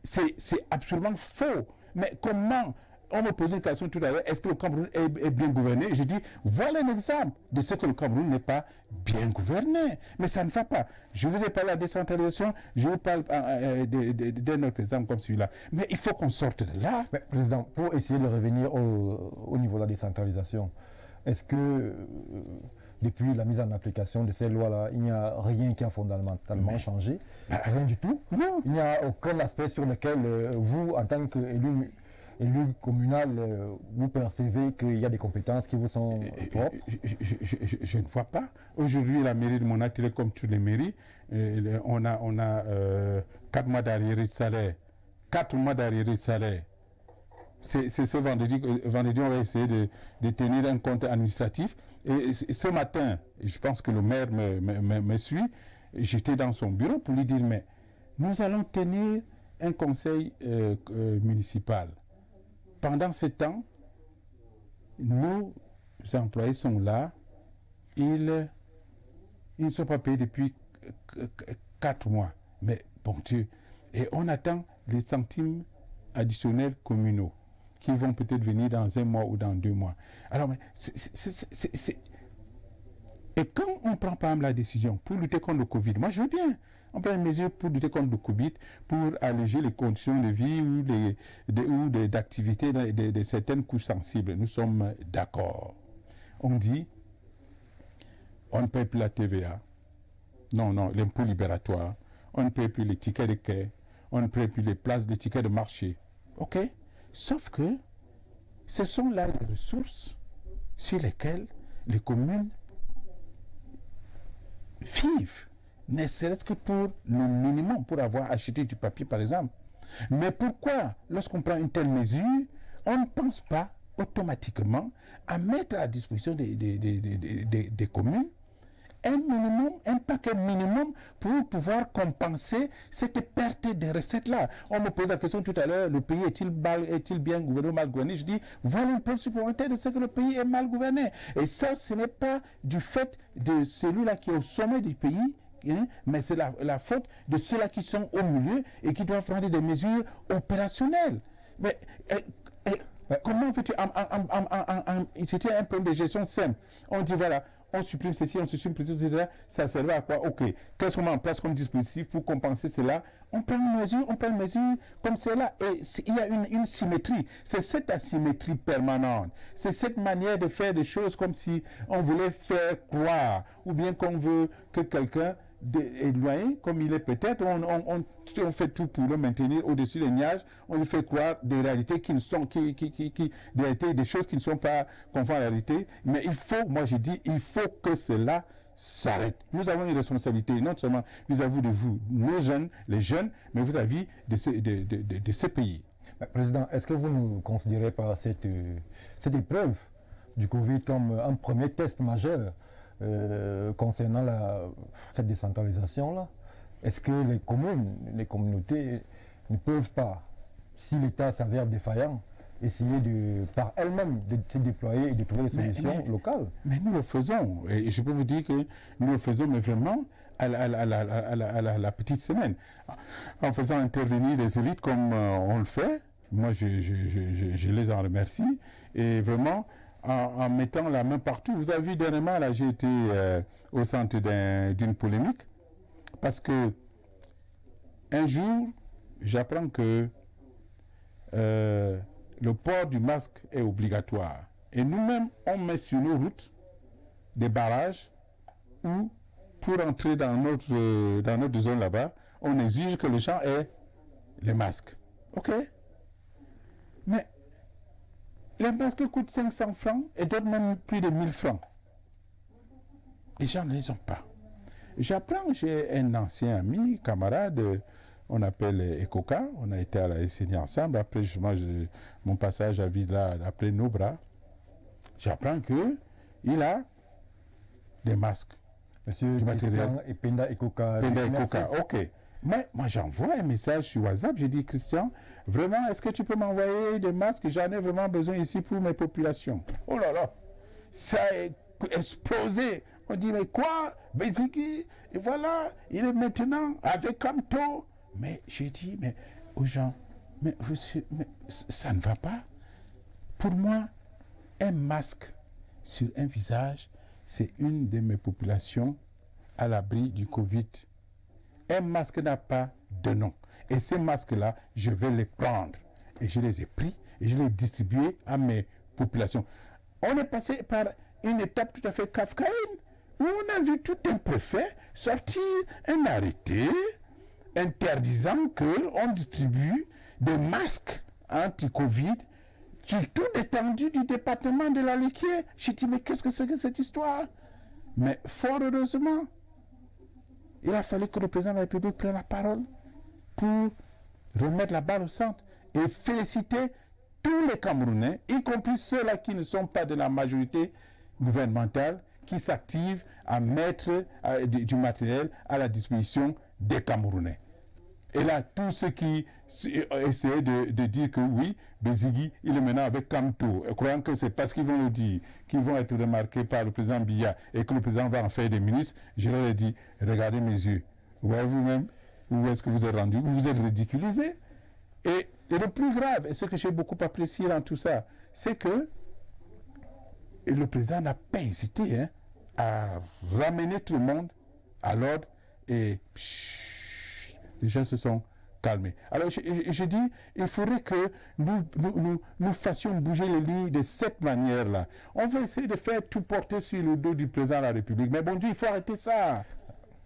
c'est absolument faux. Mais comment? On me posait une question tout à l'heure, est-ce que le Cameroun est bien gouverné? Et je dis, voilà un exemple de ce que le Cameroun n'est pas bien gouverné. Mais ça ne va pas. Je vous ai parlé de la décentralisation, je vous parle d'un autre exemple comme celui-là. Mais il faut qu'on sorte de là. Mais, Président, pour essayer de revenir au niveau de la décentralisation, est-ce que depuis la mise en application de ces lois-là, il n'y a rien qui a fondamentalement changé. Rien du tout. Non. Il n'y a aucun aspect sur lequel vous, en tant qu'élu communal, vous percevez qu'il y a des compétences qui vous sont propres. Je ne vois pas. Aujourd'hui, la mairie de Monatile, comme toutes les mairies, on a 4 mois d'arriéré de salaire. 4 mois d'arriéré de salaire. C'est ce vendredi, on va essayer de tenir un compte administratif. Et ce matin, je pense que le maire me suit, j'étais dans son bureau pour lui dire, mais nous allons tenir un conseil municipal. Pendant ce temps, nos employés sont là, ils ne sont pas payés depuis 4 mois. Mais bon Dieu, et on attend les centimes additionnels communaux qui vont peut-être venir dans 1 mois ou dans 2 mois. Alors, mais et quand on prend par exemple la décision pour lutter contre le Covid, moi je veux bien, on prend une mesure pour lutter contre le Covid, pour alléger les conditions de vie ou d'activité de certaines couches sensibles. Nous sommes d'accord. On dit, on ne paie plus la TVA. Non, l'impôt libératoire. On ne paie plus les tickets de quai. On ne paie plus les places de tickets de marché. OK? Sauf que ce sont là les ressources sur lesquelles les communes vivent, ne serait-ce que pour le minimum, pour avoir acheté du papier par exemple. Mais pourquoi, lorsqu'on prend une telle mesure, on ne pense pas automatiquement à mettre à disposition des communes un minimum, un paquet minimum pour pouvoir compenser cette perte de recettes-là. On me pose la question tout à l'heure, le pays est-il bien gouverné ou mal gouverné? Je dis, voilà une preuve supplémentaire de ce que le pays est mal gouverné. Et ça, ce n'est pas du fait de celui-là qui est au sommet du pays, hein, mais c'est la faute de ceux-là qui sont au milieu et qui doivent prendre des mesures opérationnelles. Mais comment veux-tu... C'était un problème de gestion simple. On dit, voilà, on supprime ceci, on supprime ceci, ça servait à quoi? Ok. Qu'est-ce qu'on met en place comme dispositif pour compenser cela? On prend une mesure comme cela. Et il y a une symétrie. C'est cette asymétrie permanente. C'est cette manière de faire des choses comme si on voulait faire croire, ou bien qu'on veut que quelqu'un éloigné, comme il est peut-être, on fait tout pour le maintenir au-dessus des nuages, on lui fait croire des réalités qui ne sont, des choses qui ne sont pas conformes à la réalité. Mais il faut, moi j'ai dit, il faut que cela s'arrête. Nous avons une responsabilité, non seulement vis-à-vis de vous, les jeunes, mais vis-à-vis de ce pays. Président, est-ce que vous ne considérez pas cette épreuve du Covid comme un premier test majeur concernant cette décentralisation-là? Est-ce que les communes, les communautés ne peuvent pas, si l'État s'avère défaillant, essayer par elles-mêmes de se déployer et de trouver des solutions locales? Mais nous le faisons, et je peux vous dire que nous le faisons, mais vraiment à la petite semaine. En faisant intervenir les élites comme on le fait, moi je les en remercie, et vraiment en mettant la main partout. Vous avez vu dernièrement, là j'ai été au centre d'une polémique, parce que un jour, j'apprends que le port du masque est obligatoire. Et nous-mêmes, on met sur nos routes des barrages où, pour entrer dans notre zone là-bas, on exige que les gens aient les masques. OK? Mais les masques coûtent 500 francs et d'autres même plus de 1000 francs. Les gens ne les ont pas. J'apprends, j'ai un ancien ami, camarade, on appelle Ekoka, on a été à la SNI ensemble, après justement mon passage à Villa, après nos bras, j'apprends qu'il a des masques. Monsieur Christian et Penda Ekoka. Penda Ekoka, ok. Mais moi j'envoie un message sur WhatsApp, je dis Christian, vraiment est-ce que tu peux m'envoyer des masques? J'en ai vraiment besoin ici pour mes populations. Oh là là, ça a explosé. On dit mais quoi? Beziki, et voilà, il est maintenant avec Kamto. Mais j'ai dit, mais aux gens, mais ça ne va pas. Pour moi, un masque sur un visage, c'est une de mes populations à l'abri du Covid. Un masque n'a pas de nom. Et ces masques-là, je vais les prendre. Et je les ai pris et je les ai distribués à mes populations. On est passé par une étape tout à fait kafkaïne. où on a vu tout un préfet sortir un arrêté interdisant qu'on distribue des masques anti-Covid sur toute l'étendue du département de la Léquier. J'ai dit, mais qu'est-ce que c'est que cette histoire? Mais fort heureusement, il a fallu que le président de la République prenne la parole pour remettre la balle au centre et féliciter tous les Camerounais, y compris ceux-là qui ne sont pas de la majorité gouvernementale, qui s'activent à mettre du matériel à la disposition des Camerounais. Et là, tous ceux qui essaient de dire que oui, Bézigui, il est maintenant avec Kamto, croyant que c'est parce qu'ils vont le dire, qu'ils vont être remarqués par le président Biya et que le président va en faire des ministres, je leur ai dit, regardez mes yeux, voyez vous-même, où est-ce que vous êtes rendu? Vous vous êtes ridiculisé. Et le plus grave, et ce que j'ai beaucoup apprécié dans tout ça, c'est que le président n'a pas hésité à ramener tout le monde à l'ordre et les gens se sont calmés. Alors je dis, il faudrait que nous fassions bouger les lignes de cette manière-là. On va essayer de faire tout porter sur le dos du président de la République. Mais bon Dieu, il faut arrêter ça.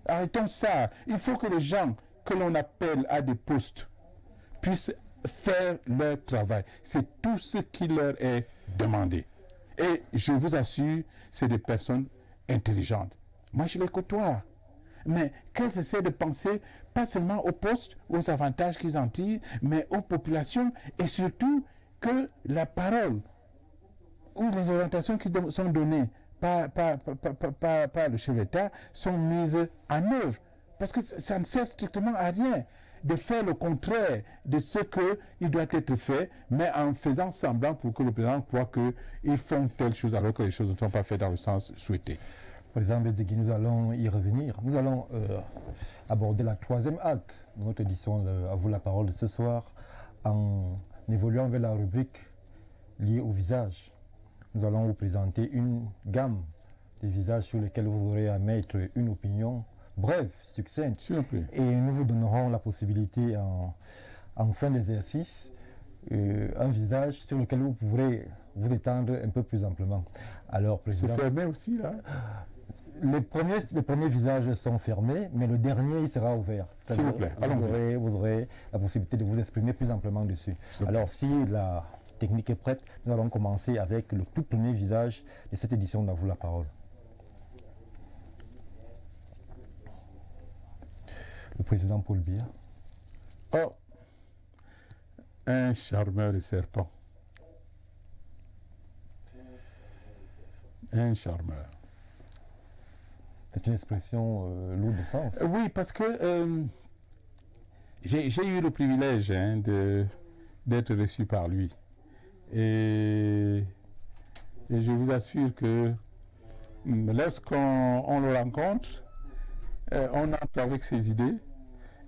Arrêtons ça. Il faut que les gens que l'on appelle à des postes puissent faire leur travail. C'est tout ce qui leur est demandé. Et je vous assure, c'est des personnes intelligentes. Moi, je les côtoie. Mais qu'elles essaient de penser pas seulement aux postes, aux avantages qu'ils en tirent, mais aux populations et surtout que la parole ou les orientations qui sont données par le chef d'État sont mises en œuvre. Parce que ça ne sert strictement à rien de faire le contraire de ce qu'il doit être fait, mais en faisant semblant pour que le président croit qu'ils font telle chose alors que les choses ne sont pas faites dans le sens souhaité. Par exemple, nous allons y revenir. Nous allons aborder la troisième halte de notre édition À vous la parole de ce soir en évoluant vers la rubrique liée au visage. Nous allons vous présenter une gamme de visages sur lesquels vous aurez à mettre une opinion brève, succincte. Et nous vous donnerons la possibilité en fin d'exercice un visage sur lequel vous pourrez vous étendre un peu plus amplement. Alors, président, c'est fermé aussi, là? Les premiers visages sont fermés, mais le dernier, il sera ouvert. S'il vous plaît, allons-y. Vous aurez la possibilité de vous exprimer plus amplement dessus. Alors, si la technique est prête, nous allons commencer avec le tout premier visage de cette édition d'À vous la parole. Le président Paul Biya. Oh, un charmeur de serpent. Un charmeur. C'est une expression lourde de sens. Oui, parce que j'ai eu le privilège d'être reçu par lui. Et je vous assure que lorsqu'on le rencontre, on entre avec ses idées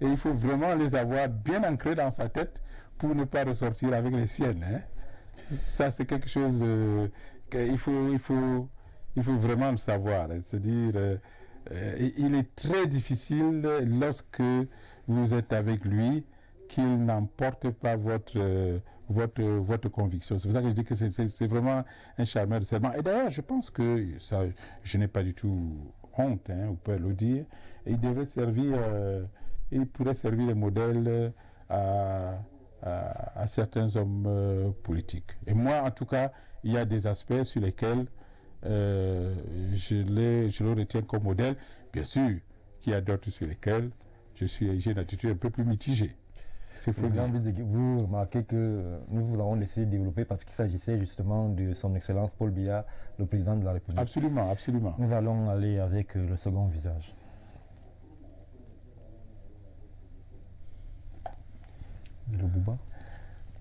et il faut vraiment les avoir bien ancrées dans sa tête pour ne pas ressortir avec les siennes. Ça, c'est quelque chose qu'il faut vraiment le savoir. C'est-à-dire, il est très difficile lorsque vous êtes avec lui qu'il n'emporte pas votre conviction. C'est pour ça que je dis que c'est vraiment un charmeur de serment. Et d'ailleurs, je pense que ça, je n'ai pas du tout honte, on peut le dire. Et il devrait servir, il pourrait servir de modèle à certains hommes politiques. Et moi, en tout cas, il y a des aspects sur lesquels je le retiens comme modèle. Bien sûr qu'il y a d'autres sur lesquels j'ai une attitude un peu plus mitigée. Vous remarquez que nous vous avons laissé développer parce qu'il s'agissait justement de son Excellence Paul Biya, le président de la République. Absolument, absolument. Nous allons aller avec le second visage. Le Bouba.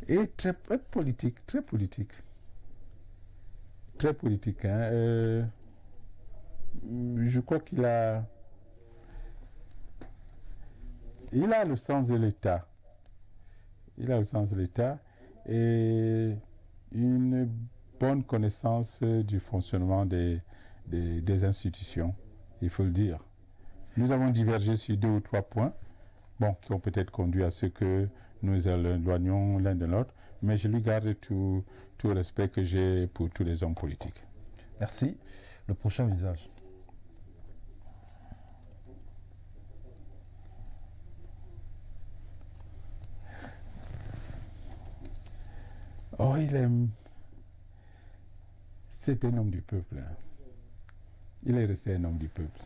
Et très politique, très politique. Très politique. Je crois qu'il a le sens de l'État. Il a le sens de l'État et une bonne connaissance du fonctionnement des institutions, il faut le dire. Nous avons divergé sur 2 ou 3 points, qui ont peut-être conduit à ce que nous éloignions l'un de l'autre, mais je lui garde tout le respect que j'ai pour tous les hommes politiques. Merci. Le prochain visage. C'est un homme du peuple. Hein. Il est resté un homme du peuple.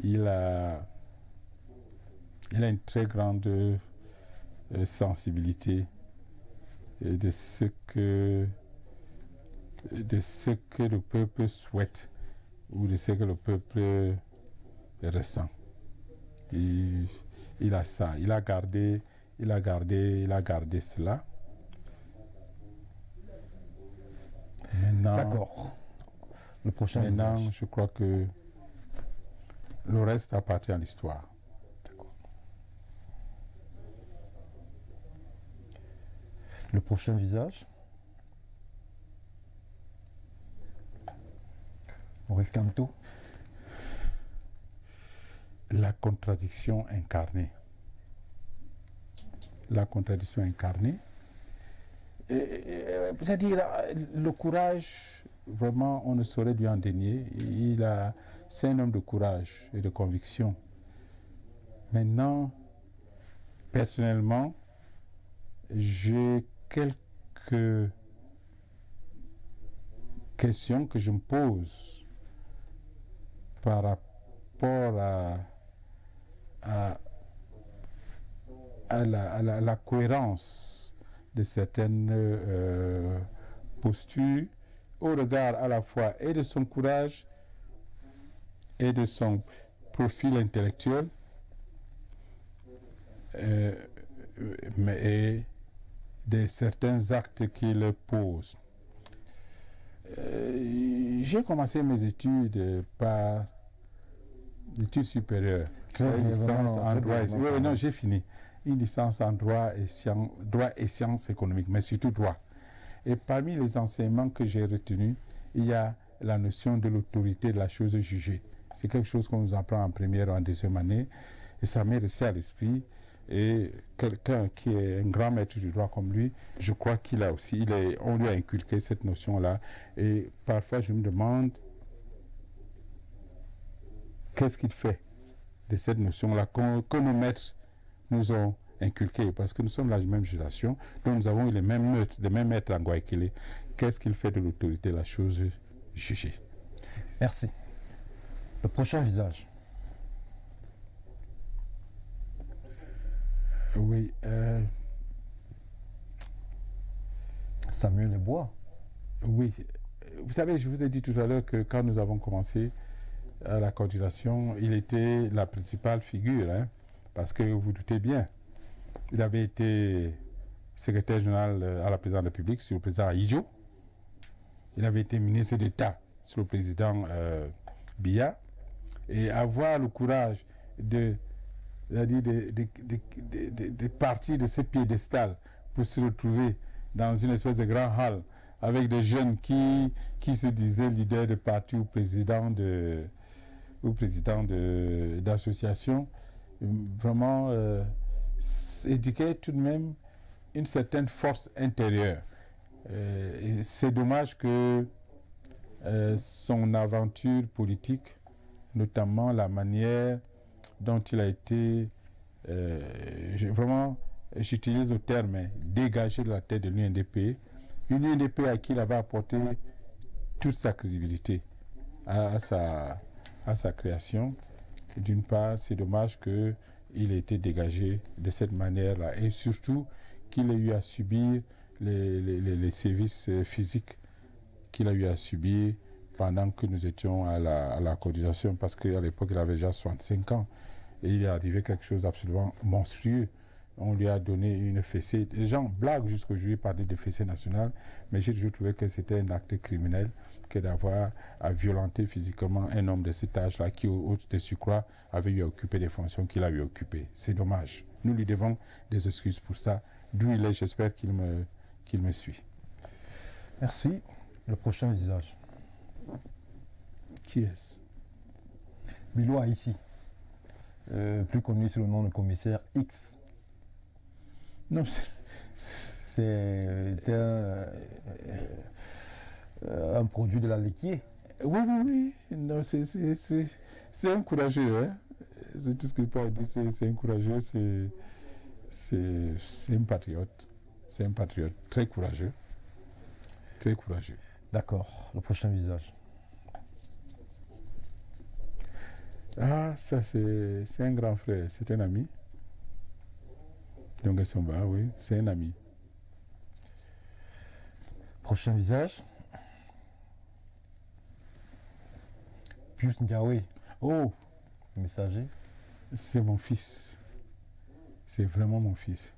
Il a une très grande sensibilité de ce que le peuple souhaite ou de ce que le peuple ressent. Il a ça. Il a gardé cela. Maintenant, d'accord. Le prochain maintenant, visage. je crois que le reste appartient à l'histoire. Le prochain visage. Maurice Kamto. La contradiction incarnée. La contradiction incarnée. C'est-à-dire, le courage, vraiment, on ne saurait lui en dénier. C'est un homme de courage et de conviction. Maintenant, personnellement, j'ai quelques questions que je me pose par rapport à la cohérence de certaines postures au regard à la fois et de son courage et de son profil intellectuel, mais de certains actes qu'il pose. J'ai commencé mes études par l'étude supérieure, une licence en droit. Oui, non, j'ai fini. Une licence en droit et sciences économiques, mais surtout droit. Et parmi les enseignements que j'ai retenus, il y a la notion de l'autorité de la chose jugée. C'est quelque chose qu'on nous apprend en première ou en deuxième année, et ça m'est resté à l'esprit. Et quelqu'un qui est un grand maître du droit comme lui, je crois qu'il a aussi, on lui a inculqué cette notion-là. Et parfois, je me demande qu'est-ce qu'il fait de cette notion-là que nos maîtres nous ont inculqué, parce que nous sommes la même génération, donc nous avons eu les mêmes maîtres en Guayaquil. Qu'est-ce qu'il fait de l'autorité de la chose jugée? Merci. Le prochain visage. Oui. Samuel Lebois. Oui. Vous savez, je vous ai dit tout à l'heure que quand nous avons commencé à la coordination, il était la principale figure, hein, parce que vous doutez bien, il avait été secrétaire général à la présidence de la République sur le président Aïdjo. Il avait été ministre d'État sur le président Biya. Et avoir le courage de partir de ce piédestal pour se retrouver dans une espèce de grand hall avec des jeunes qui se disaient leaders de parti ou président d'association, vraiment indiquait tout de même une certaine force intérieure. C'est dommage que son aventure politique, notamment la manière dont il a été, vraiment, j'utilise le terme, dégagé de la tête de l'UNDP, une UNDP à qui il avait apporté toute sa crédibilité à sa création. D'une part, c'est dommage qu'il ait été dégagé de cette manière-là, et surtout qu'il ait eu à subir les sévices physiques qu'il a eu à subir pendant que nous étions à la coordination, parce qu'à l'époque, il avait déjà 65 ans. Et il est arrivé quelque chose d'absolument monstrueux. On lui a donné une fessée. Les gens blaguent jusqu'aujourd'hui par des fessées nationales, mais j'ai toujours trouvé que c'était un acte criminel que d'avoir à violenter physiquement un homme de cet âge-là qui, au de surcroît, avait eu à occuper des fonctions qu'il a eu à occuper. C'est dommage. Nous lui devons des excuses pour ça. D'où il est, j'espère qu'il me suit. Merci. Le prochain visage. Qui est-ce? Biloua ici. Plus connu sous le nom de commissaire X. Non, c'est un produit de la laitier. Oui, oui, oui. Non, c'est un courageux. Hein? C'est tout ce que je peux dire. C'est un courageux. C'est un patriote. C'est un patriote très courageux. C'est courageux. D'accord. Le prochain visage. Ah, ça c'est un grand frère, c'est un ami. Donc Somba, oui, c'est un ami. Prochain visage. Pius Ndiawe. Oh, messager. C'est mon fils. C'est vraiment mon fils.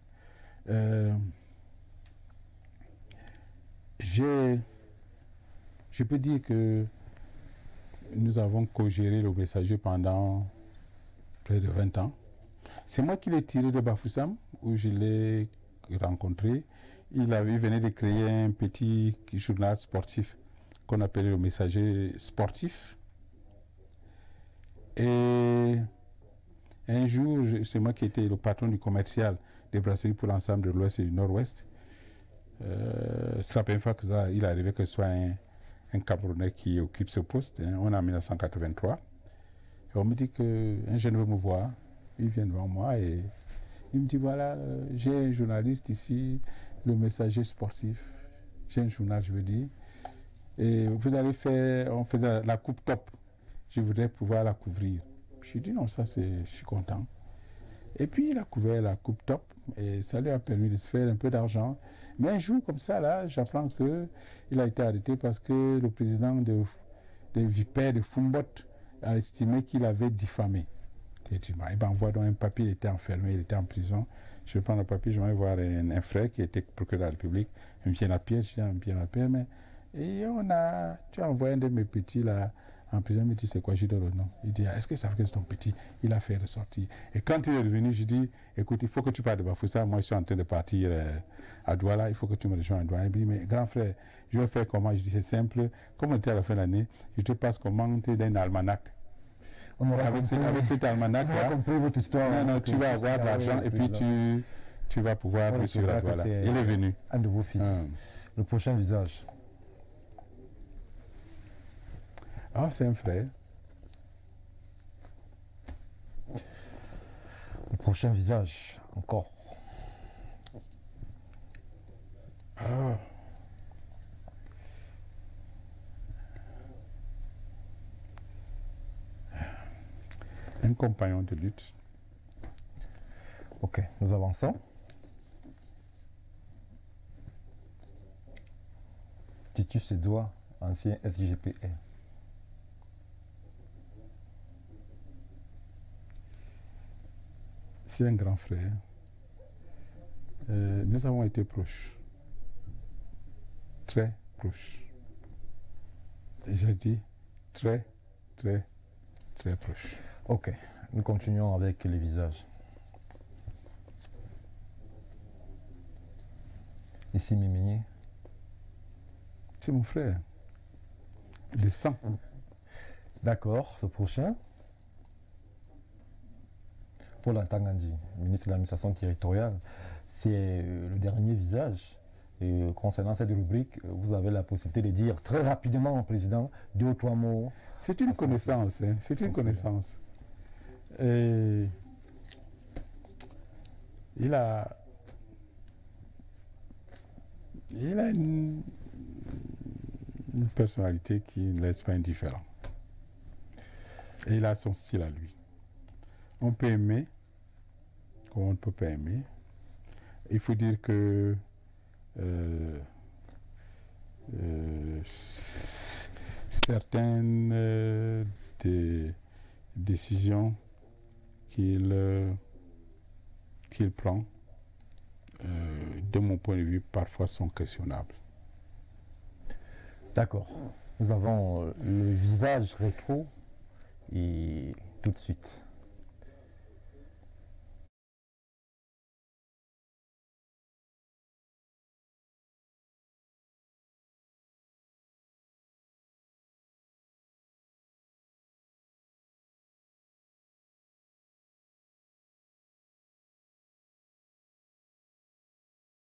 Je peux dire que nous avons co-géré le messager pendant près de 20 ans. C'est moi qui l'ai tiré de Bafoussam, où je l'ai rencontré. Il venait de créer un petit journal sportif qu'on appelait le messager sportif. Et un jour, c'est moi qui étais le patron du commercial des brasseries pour l'ensemble de l'Ouest et du Nord-Ouest. C'est la première fois qu'il arrivait que ce soit un Camerounais qui occupe ce poste. Hein. On est en 1983. Et on me dit qu'un jeune veut me voir. Il vient devant moi et il me dit, voilà, j'ai un journaliste ici, le messager sportif. J'ai un journal, je veux dire. Et vous allez faire, on fait la coupe top. Je voudrais pouvoir la couvrir. Je lui ai dit, non, ça, je suis content. Et puis, il a couvert la coupe top et ça lui a permis de se faire un peu d'argent. Mais un jour, comme ça, là, j'apprends qu'il a été arrêté parce que le président de Vipère de Fumbot a estimé qu'il avait diffamé. Il m'envoie donc un papier, il était enfermé, il était en prison. Je prends le papier, je vais voir un frère qui était procureur de la République. Il me vient à Pierre, je dis, bien à Pierre, mais tu as envoyé un de mes petits là en prison. Il me dit, c'est quoi? Je lui donne le nom. Il dit, est-ce que ça fait que c'est ton petit? Il a fait ressortir. Et quand il est revenu, je dis, écoute, il faut que tu parles de Bafoussa. Moi, je suis en train de partir à Douala. Il faut que tu me rejoignes à Douala. Il me dit, mais grand frère, je vais faire comment? Je dis, c'est simple. Comme on était à la fin de l'année, je te passe comment tu es dans un almanach. Avec cet almanach là, votre histoire. Non, tu vas avoir de l'argent et puis tu vas pouvoir aller sur la Douala. Il est venu. Un de vos fils. Le prochain visage. Ah, c'est un frère. Le prochain visage, encore. Ah. Un compagnon de lutte. Ok, nous avançons. Titus Edouard, ancien SGPR. C'est un grand frère. Nous avons été proches. Très proches. Et j'ai dit très, très, très proches. Ok, nous continuons avec les visages. Ici, Mimini. C'est mon frère. De sang. D'accord, ce prochain. Paul Antangandi, ministre de l'administration territoriale. C'est le dernier visage. Et concernant cette rubrique, vous avez la possibilité de dire très rapidement au président 2 ou 3 mots. C'est une connaissance, hein, c'est une connaissance. Et il a une personnalité qui ne laisse pas indifférent. Et il a son style à lui. On peut aimer, comme on ne peut pas aimer. Il faut dire que certaines des décisions qu'il prend, de mon point de vue, parfois sont questionnables. D'accord. Nous avons le visage rétro et tout de suite.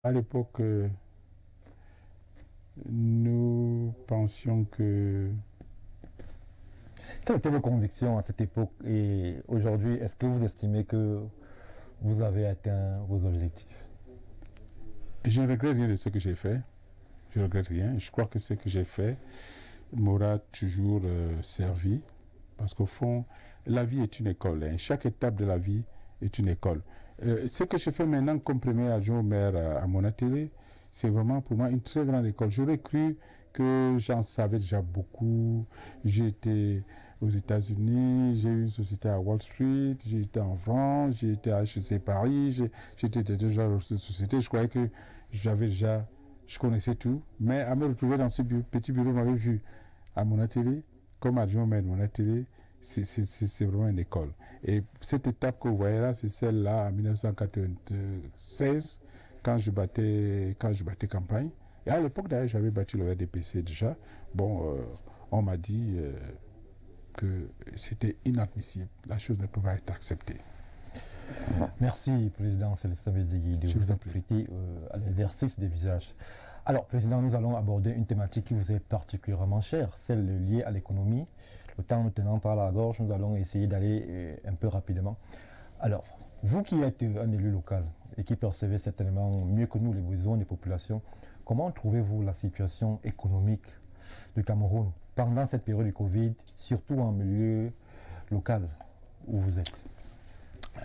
À l'époque, nous pensions que... Quelles étaient vos convictions à cette époque et aujourd'hui, est-ce que vous estimez que vous avez atteint vos objectifs? Je ne regrette rien de ce que j'ai fait. Je ne regrette rien. Je crois que ce que j'ai fait m'aura toujours servi. Parce qu'au fond, la vie est une école. Hein. Chaque étape de la vie est une école. Ce que je fais maintenant comme premier adjoint au maire à Monatélé, c'est vraiment pour moi une très grande école. J'aurais cru que j'en savais déjà beaucoup. J'ai été aux États-Unis, j'ai eu une société à Wall Street, j'ai été en France, j'ai été à HEC Paris, j'étais déjà dans cette société. Je croyais que je connaissais tout. Mais à me retrouver dans ce petit bureau, m'avait vu à Monatélé, comme adjoint au maire de Monatélé, c'est vraiment une école. Et cette étape que vous voyez là, c'est celle-là en 1996, quand je battais campagne. Et à l'époque, d'ailleurs, j'avais battu le RDPC déjà. Bon, on m'a dit que c'était inadmissible. La chose ne peut pas être acceptée. Merci, Président Célestin Bédigui, de vous apprêter à l'exercice des visages. Alors, Président, nous allons aborder une thématique qui vous est particulièrement chère, celle liée à l'économie. Le temps nous tenant par la gorge, nous allons essayer d'aller un peu rapidement. Alors, vous qui êtes un élu local et qui percevez certainement mieux que nous les besoins des populations, comment trouvez-vous la situation économique du Cameroun pendant cette période de Covid, surtout en milieu local où vous êtes?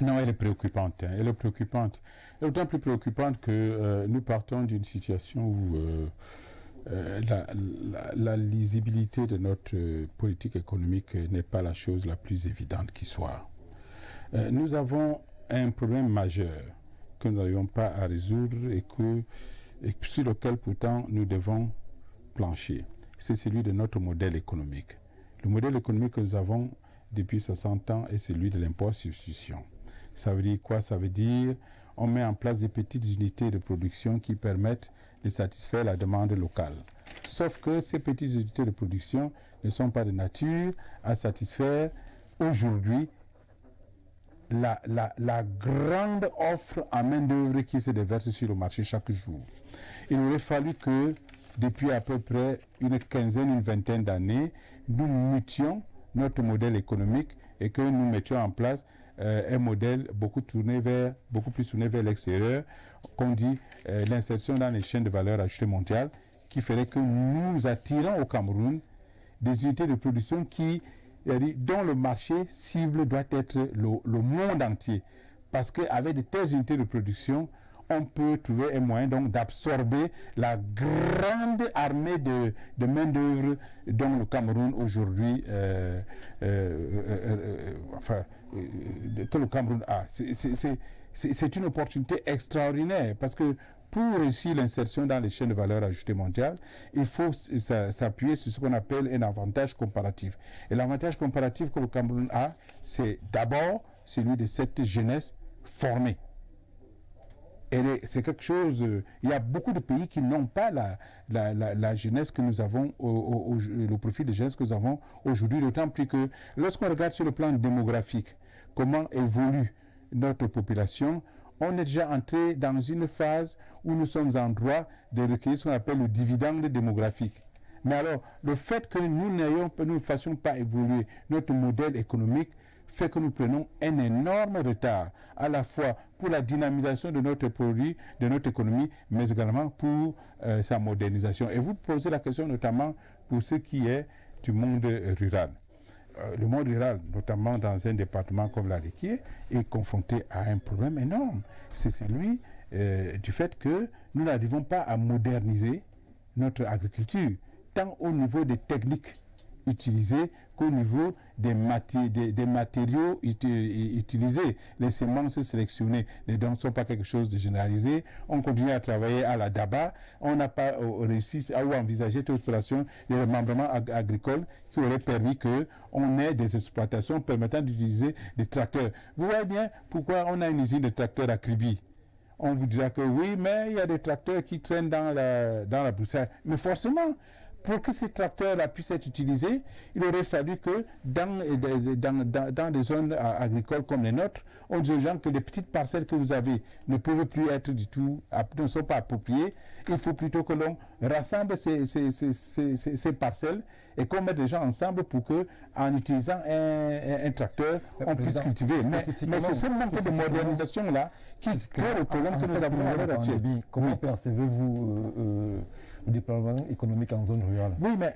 Non, elle est préoccupante. Hein. Elle est préoccupante. Elle est d'autant plus préoccupante que nous partons d'une situation où la lisibilité de notre politique économique n'est pas la chose la plus évidente qui soit. Nous avons un problème majeur que nous n'arrivons pas à résoudre et sur lequel pourtant nous devons plancher. C'est celui de notre modèle économique. Le modèle économique que nous avons depuis 60 ans est celui de l'impôt à substitution. Ça veut dire quoi? Ça veut dire on met en place des petites unités de production qui permettent de satisfaire la demande locale. Sauf que ces petites unités de production ne sont pas de nature à satisfaire aujourd'hui la grande offre en main-d'œuvre qui se déverse sur le marché chaque jour. Il aurait fallu que, depuis à peu près une quinzaine, une vingtaine d'années, nous mutions notre modèle économique et que nous mettions en place un modèle beaucoup plus tourné vers l'extérieur, qu'on dit l'insertion dans les chaînes de valeur ajoutée mondiale, qui ferait que nous attirons au Cameroun des unités de production dont le marché cible doit être le monde entier. Parce qu'avec de telles unités de production, on peut trouver un moyen donc d'absorber la grande armée de main-d'œuvre dont le Cameroun aujourd'hui que le Cameroun a. C'est une opportunité extraordinaire parce que pour réussir l'insertion dans les chaînes de valeur ajoutée mondiale, il faut s'appuyer sur ce qu'on appelle un avantage comparatif. Et l'avantage comparatif que le Cameroun a, c'est d'abord celui de cette jeunesse formée. Et c'est quelque chose, il y a beaucoup de pays qui n'ont pas la jeunesse que nous avons, le profil de jeunesse que nous avons aujourd'hui, d'autant plus que lorsqu'on regarde sur le plan démographique, comment évolue notre population, on est déjà entré dans une phase où nous sommes en droit de recueillir ce qu'on appelle le dividende démographique. Mais alors, le fait que nous ne fassions pas évoluer notre modèle économique fait que nous prenons un énorme retard, à la fois pour la dynamisation de notre produit, de notre économie, mais également pour sa modernisation. Et vous posez la question notamment pour ce qui est du monde rural. Le monde rural, notamment dans un département comme la Léquié, est confronté à un problème énorme. C'est celui du fait que nous n'arrivons pas à moderniser notre agriculture, tant au niveau des techniques utilisées qu'au niveau des matériaux utilisés. Les semences sélectionnées ne sont pas quelque chose de généralisé. On continue à travailler à la DABA. On n'a pas réussi à envisager cette opération de remembrement agricole qui aurait permis qu'on ait des exploitations permettant d'utiliser des tracteurs. Vous voyez bien pourquoi on a une usine de tracteurs à Kribi. On vous dira que oui, mais il y a des tracteurs qui traînent dans la broussaille. Mais forcément, pour que ces tracteurs-là puissent être utilisés, il aurait fallu que dans des zones agricoles comme les nôtres, on dit aux gens que les petites parcelles que vous avez ne peuvent plus être du tout, ne sont pas appropriées. Il faut plutôt que l'on rassemble ces parcelles et qu'on mette les gens ensemble pour que, en utilisant un tracteur, on puisse cultiver. Mais c'est ce manque de modernisation-là qui crée le problème que nous avons à l'heure actuelle. Comment percevez-vous le déploiement économique en zone rurale. Oui, mais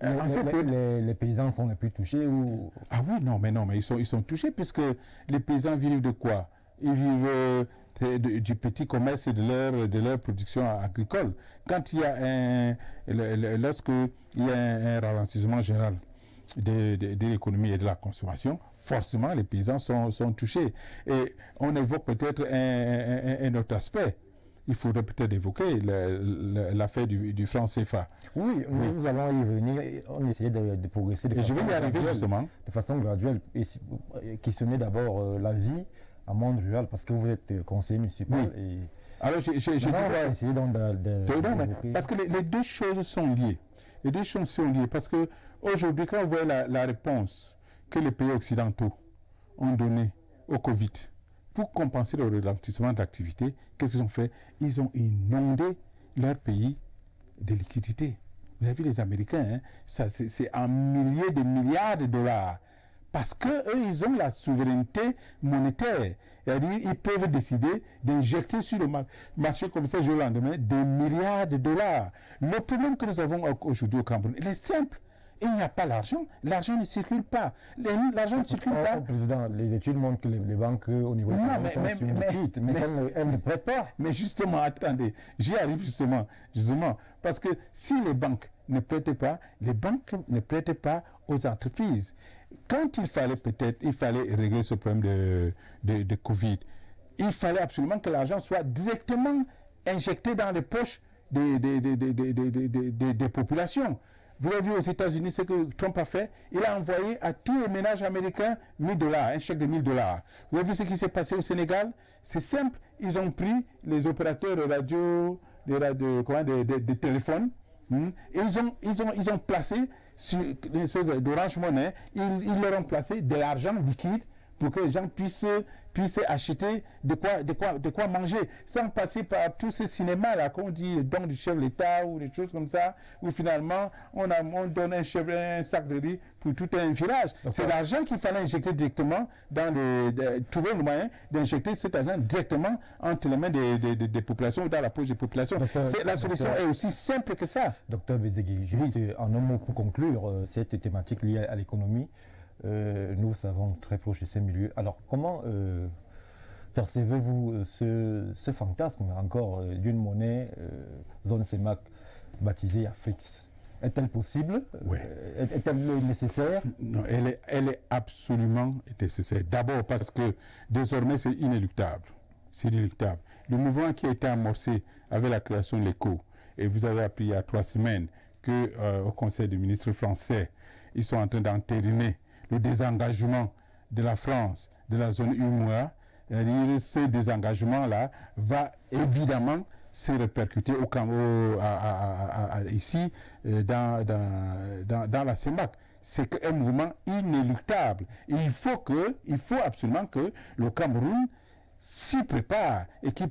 les paysans sont les plus touchés ou... Ah oui, non, mais ils sont touchés puisque les paysans vivent de quoi? Ils vivent du petit commerce et de leur production agricole. Quand il y a lorsque il y a un ralentissement général de l'économie et de la consommation, forcément les paysans sont touchés. Et on évoque peut-être un autre aspect. Il faudrait peut-être évoquer l'affaire du franc CFA. Oui, nous allons y venir. On essayait de progresser je vais y arriver justement. De façon graduelle. Et questionner d'abord la vie en monde rural, parce que vous êtes conseiller municipal. Oui. Alors, on va essayer donc parce que les deux choses sont liées. Les deux choses sont liées. Parce que aujourd'hui, quand vous voyez la réponse que les pays occidentaux ont donnée au Covid, pour compenser le ralentissement d'activité, qu'est-ce qu'ils ont fait? Ils ont inondé leur pays de liquidités. Vous avez vu les Américains, c'est en milliers de milliards de dollars. Parce qu'eux, ils ont la souveraineté monétaire. C'est-à-dire, ils peuvent décider d'injecter sur le marché comme ça, le lendemain, des milliards de dollars. Le problème que nous avons aujourd'hui au Cameroun, il est simple. Il n'y a pas l'argent. L'argent ne circule pas. L'argent ne circule pas. Président, les études montrent que les banques au niveau mais elles ne prêtent pas. Mais justement, attendez, j'y arrive justement. Parce que si les banques ne prêtent pas, les banques ne prêtent pas aux entreprises. Quand il fallait régler ce problème de Covid, il fallait absolument que l'argent soit directement injecté dans les poches des populations. Vous avez vu aux États-Unis ce que Trump a fait? Il a envoyé à tous les ménages américains $1000, un chèque de $1000. Vous avez vu ce qui s'est passé au Sénégal? C'est simple, ils ont pris les opérateurs de radio, de téléphone, et ils ont placé sur une espèce d'Orange Money, ils leur ont placé de l'argent liquide pour que les gens puissent acheter de quoi manger, sans passer par tous ces cinémas-là, qu'on dit le don du chef de l'État ou des choses comme ça, où finalement on donne un sac de riz pour tout un village. C'est l'argent qu'il fallait injecter directement trouver le moyen d'injecter cet argent directement entre les mains des populations ou dans la poche des populations. La solution est aussi simple que ça. Docteur Bézégui, juste en un mot pour conclure cette thématique liée à l'économie. Nous savons très proche de ces milieux. Alors, comment percevez-vous ce fantasme encore d'une monnaie zone CEMAC baptisée AFRIX? Est-elle possible? Oui. Est-elle nécessaire? Non, elle est absolument nécessaire. D'abord parce que désormais c'est inéluctable. C'est inéluctable. Le mouvement qui a été amorcé avec la création de l'ECO, et vous avez appris il y a 3 semaines qu'au Conseil des ministres français, ils sont en train d'entériner le désengagement de la France, de la zone UMOA, ce désengagement-là va évidemment se répercuter ici, dans la CEMAC. C'est un mouvement inéluctable. Et il faut absolument que le Cameroun s'y prépare et qu'il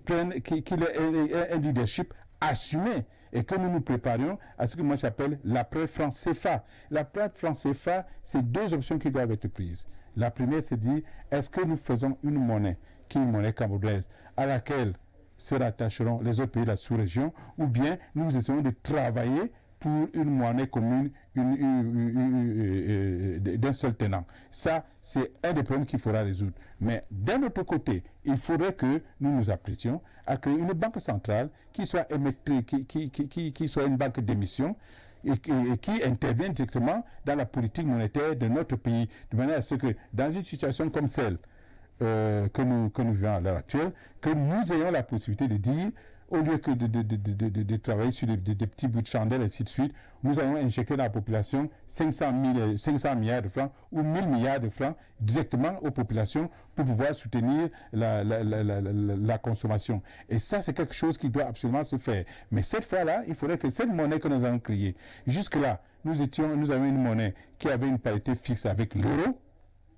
ait un leadership assumé. Et que nous nous préparions à ce que moi j'appelle l'après-franc CFA. L'après-franc CFA, c'est 2 options qui doivent être prises. La première, c'est de dire, est-ce que nous faisons une monnaie qui est une monnaie camerounaise à laquelle se rattacheront les autres pays de la sous-région, ou bien nous essayons de travailler pour une monnaie commune d'un seul tenant. Ça, c'est un des problèmes qu'il faudra résoudre. Mais d'un autre côté, il faudrait que nous nous apprêtions à créer une banque centrale qui soit qui soit une banque d'émission et qui intervienne directement dans la politique monétaire de notre pays, de manière à ce que dans une situation comme celle que nous vivons à l'heure actuelle, que nous ayons la possibilité de dire, au lieu que de travailler sur des petits bouts de chandelle, et ainsi de suite, nous allons injecter dans la population 500 milliards de francs ou 1000 milliards de francs directement aux populations pour pouvoir soutenir la consommation. Et ça, c'est quelque chose qui doit absolument se faire. Mais cette fois-là, il faudrait que cette monnaie que nous avons créée, jusque-là, nous avions une monnaie qui avait une parité fixe avec l'euro,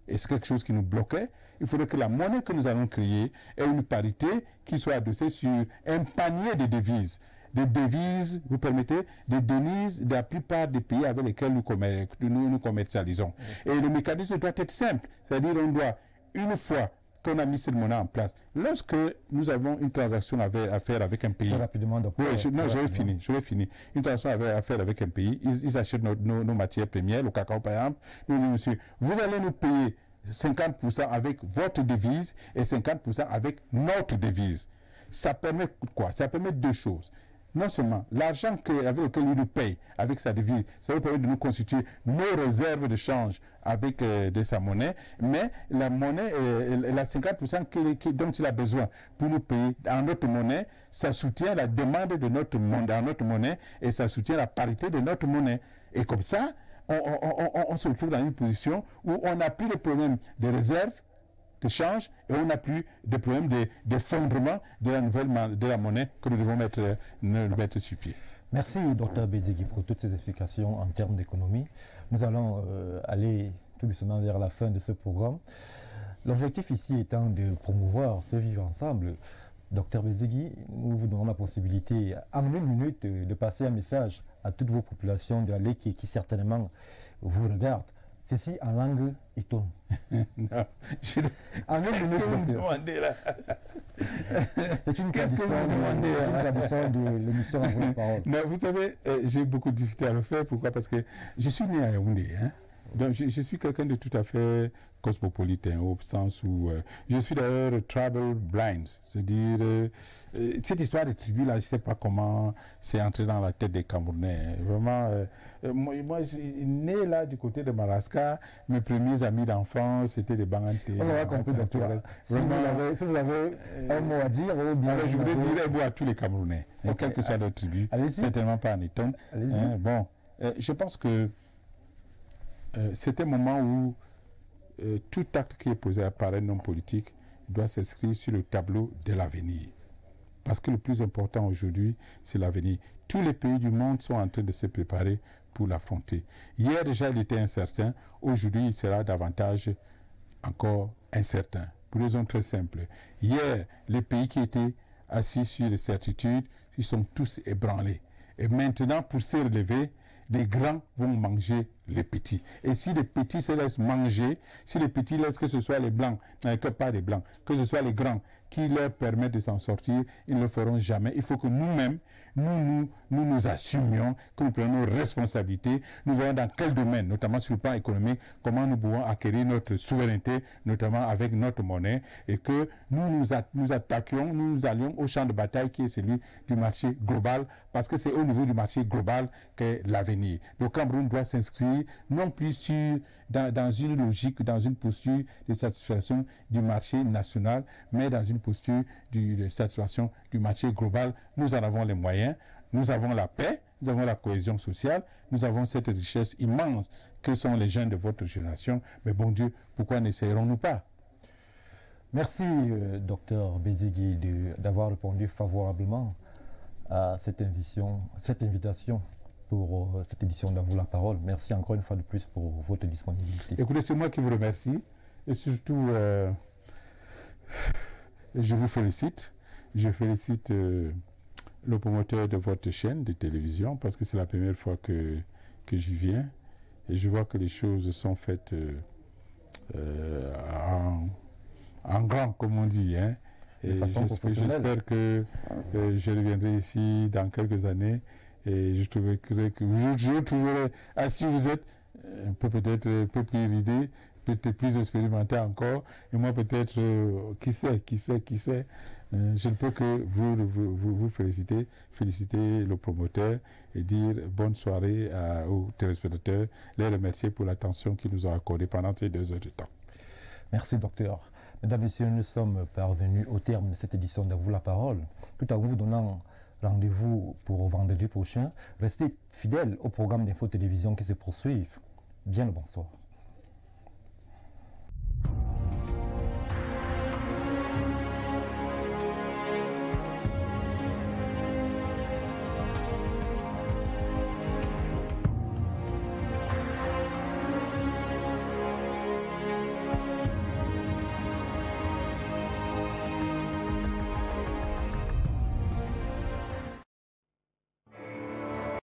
et c'est quelque chose qui nous bloquait. Il faudrait que la monnaie que nous allons créer ait une parité qui soit adossée sur un panier de devises. Des devises, vous permettez, des devises de la plupart des pays avec lesquels nous commercialisons. Et le mécanisme doit être simple. C'est-à-dire qu'on doit, une fois qu'on a mis cette monnaie en place. Lorsque nous avons une transaction à faire avec un pays... Très rapidement, docteur. Oui, je vais finir. Une transaction à faire avec un pays, ils achètent nos matières premières, le cacao par exemple. Nous disons, monsieur, vous allez nous payer 50% avec votre devise et 50% avec notre devise. Ça permet quoi? Ça permet deux choses. Non seulement l'argent avec lequel il nous paye avec sa devise, ça nous permet de nous constituer nos réserves de change avec de sa monnaie, mais la monnaie, la 50% dont il a besoin pour nous payer en notre monnaie, ça soutient la demande de notre monnaie et ça soutient la parité de notre monnaie. Et comme ça, on se retrouve dans une position où on n'a plus le problème des réserves de change et on n'a plus de problème d'effondrement de la monnaie que nous devons mettre sur pied. Merci, Dr Bézégui, pour toutes ces explications en termes d'économie. Nous allons aller tout doucement vers la fin de ce programme. L'objectif ici étant de promouvoir ce vivre ensemble. Dr Bézégui, nous vous donnons la possibilité, en une minute, de passer un message à toutes vos populations de la Léquié qui certainement vous regardent. Ceci en langue itone. Non, en une minute, que vous me demandez là? C'est une tradition de l'émission à vos paroles. Non, vous savez, j'ai beaucoup de difficultés à le faire. Pourquoi? Parce que je suis né à Yaoundé. Hein? Donc je suis quelqu'un de tout à fait cosmopolitain, au sens où je suis d'ailleurs travel blind, c'est-à-dire cette histoire de tribu là, je ne sais pas comment c'est entré dans la tête des Camerounais. Vraiment, moi je suis né là du côté de Madagascar, mes premiers amis d'enfance c'était des Banganté. On aura compris, docteur. Si vous avez un mot à dire, je voudrais dire un mot à tous les Camerounais, quelle que soit leur tribu, certainement pas en Eton. Bon, je pense que c'est un moment où tout acte qui est posé par un homme politique doit s'inscrire sur le tableau de l'avenir. Parce que le plus important aujourd'hui, c'est l'avenir. Tous les pays du monde sont en train de se préparer pour l'affronter. Hier déjà, il était incertain. Aujourd'hui, il sera davantage encore incertain. Pour une raison très simple. Hier, les pays qui étaient assis sur les certitudes, ils sont tous ébranlés. Et maintenant, pour se relever, les grands vont manger les petits. Et si les petits se laissent manger, si les petits laissent que ce soit les blancs, pas les blancs, que ce soit les grands qui leur permettent de s'en sortir, ils ne le feront jamais. Il faut que nous-mêmes, nous assumions, que nous prenions nos responsabilités. Nous voyons dans quel domaine, notamment sur le plan économique, comment nous pouvons acquérir notre souveraineté, notamment avec notre monnaie, et que nous attaquions, nous allions au champ de bataille qui est celui du marché global, parce que c'est au niveau du marché global qu'est l'avenir. Le Cameroun doit s'inscrire non plus dans une logique, dans une posture de satisfaction du marché national, mais dans une posture de satisfaction du marché global. Nous en avons les moyens, nous avons la paix, nous avons la cohésion sociale, nous avons cette richesse immense que sont les jeunes de votre génération. Mais bon Dieu, pourquoi n'essayerons-nous pas? Merci, docteur Bézégui, d'avoir répondu favorablement à cette invitation pour cette édition d'À vous la parole. Merci encore une fois de plus pour votre disponibilité. Écoutez, c'est moi qui vous remercie et surtout je vous félicite. Je félicite le promoteur de votre chaîne de télévision parce que c'est la première fois que j'y viens et je vois que les choses sont faites en grand, comme on dit. Hein. Et j'espère que je reviendrai ici dans quelques années et je trouverai si vous êtes peut-être un peu plus ridé, peut-être plus expérimenté encore, et moi peut-être, qui sait, je ne peux que vous féliciter le promoteur et dire bonne soirée aux téléspectateurs, les remercier pour l'attention qu'ils nous ont accordée pendant ces 2 heures de temps. Merci docteur. Mesdames et messieurs, nous sommes parvenus au terme de cette édition d'À vous la parole, tout en vous donnant rendez-vous pour vendredi prochain. Restez fidèles au programme d'Info Télévision qui se poursuivent. Bien le bonsoir.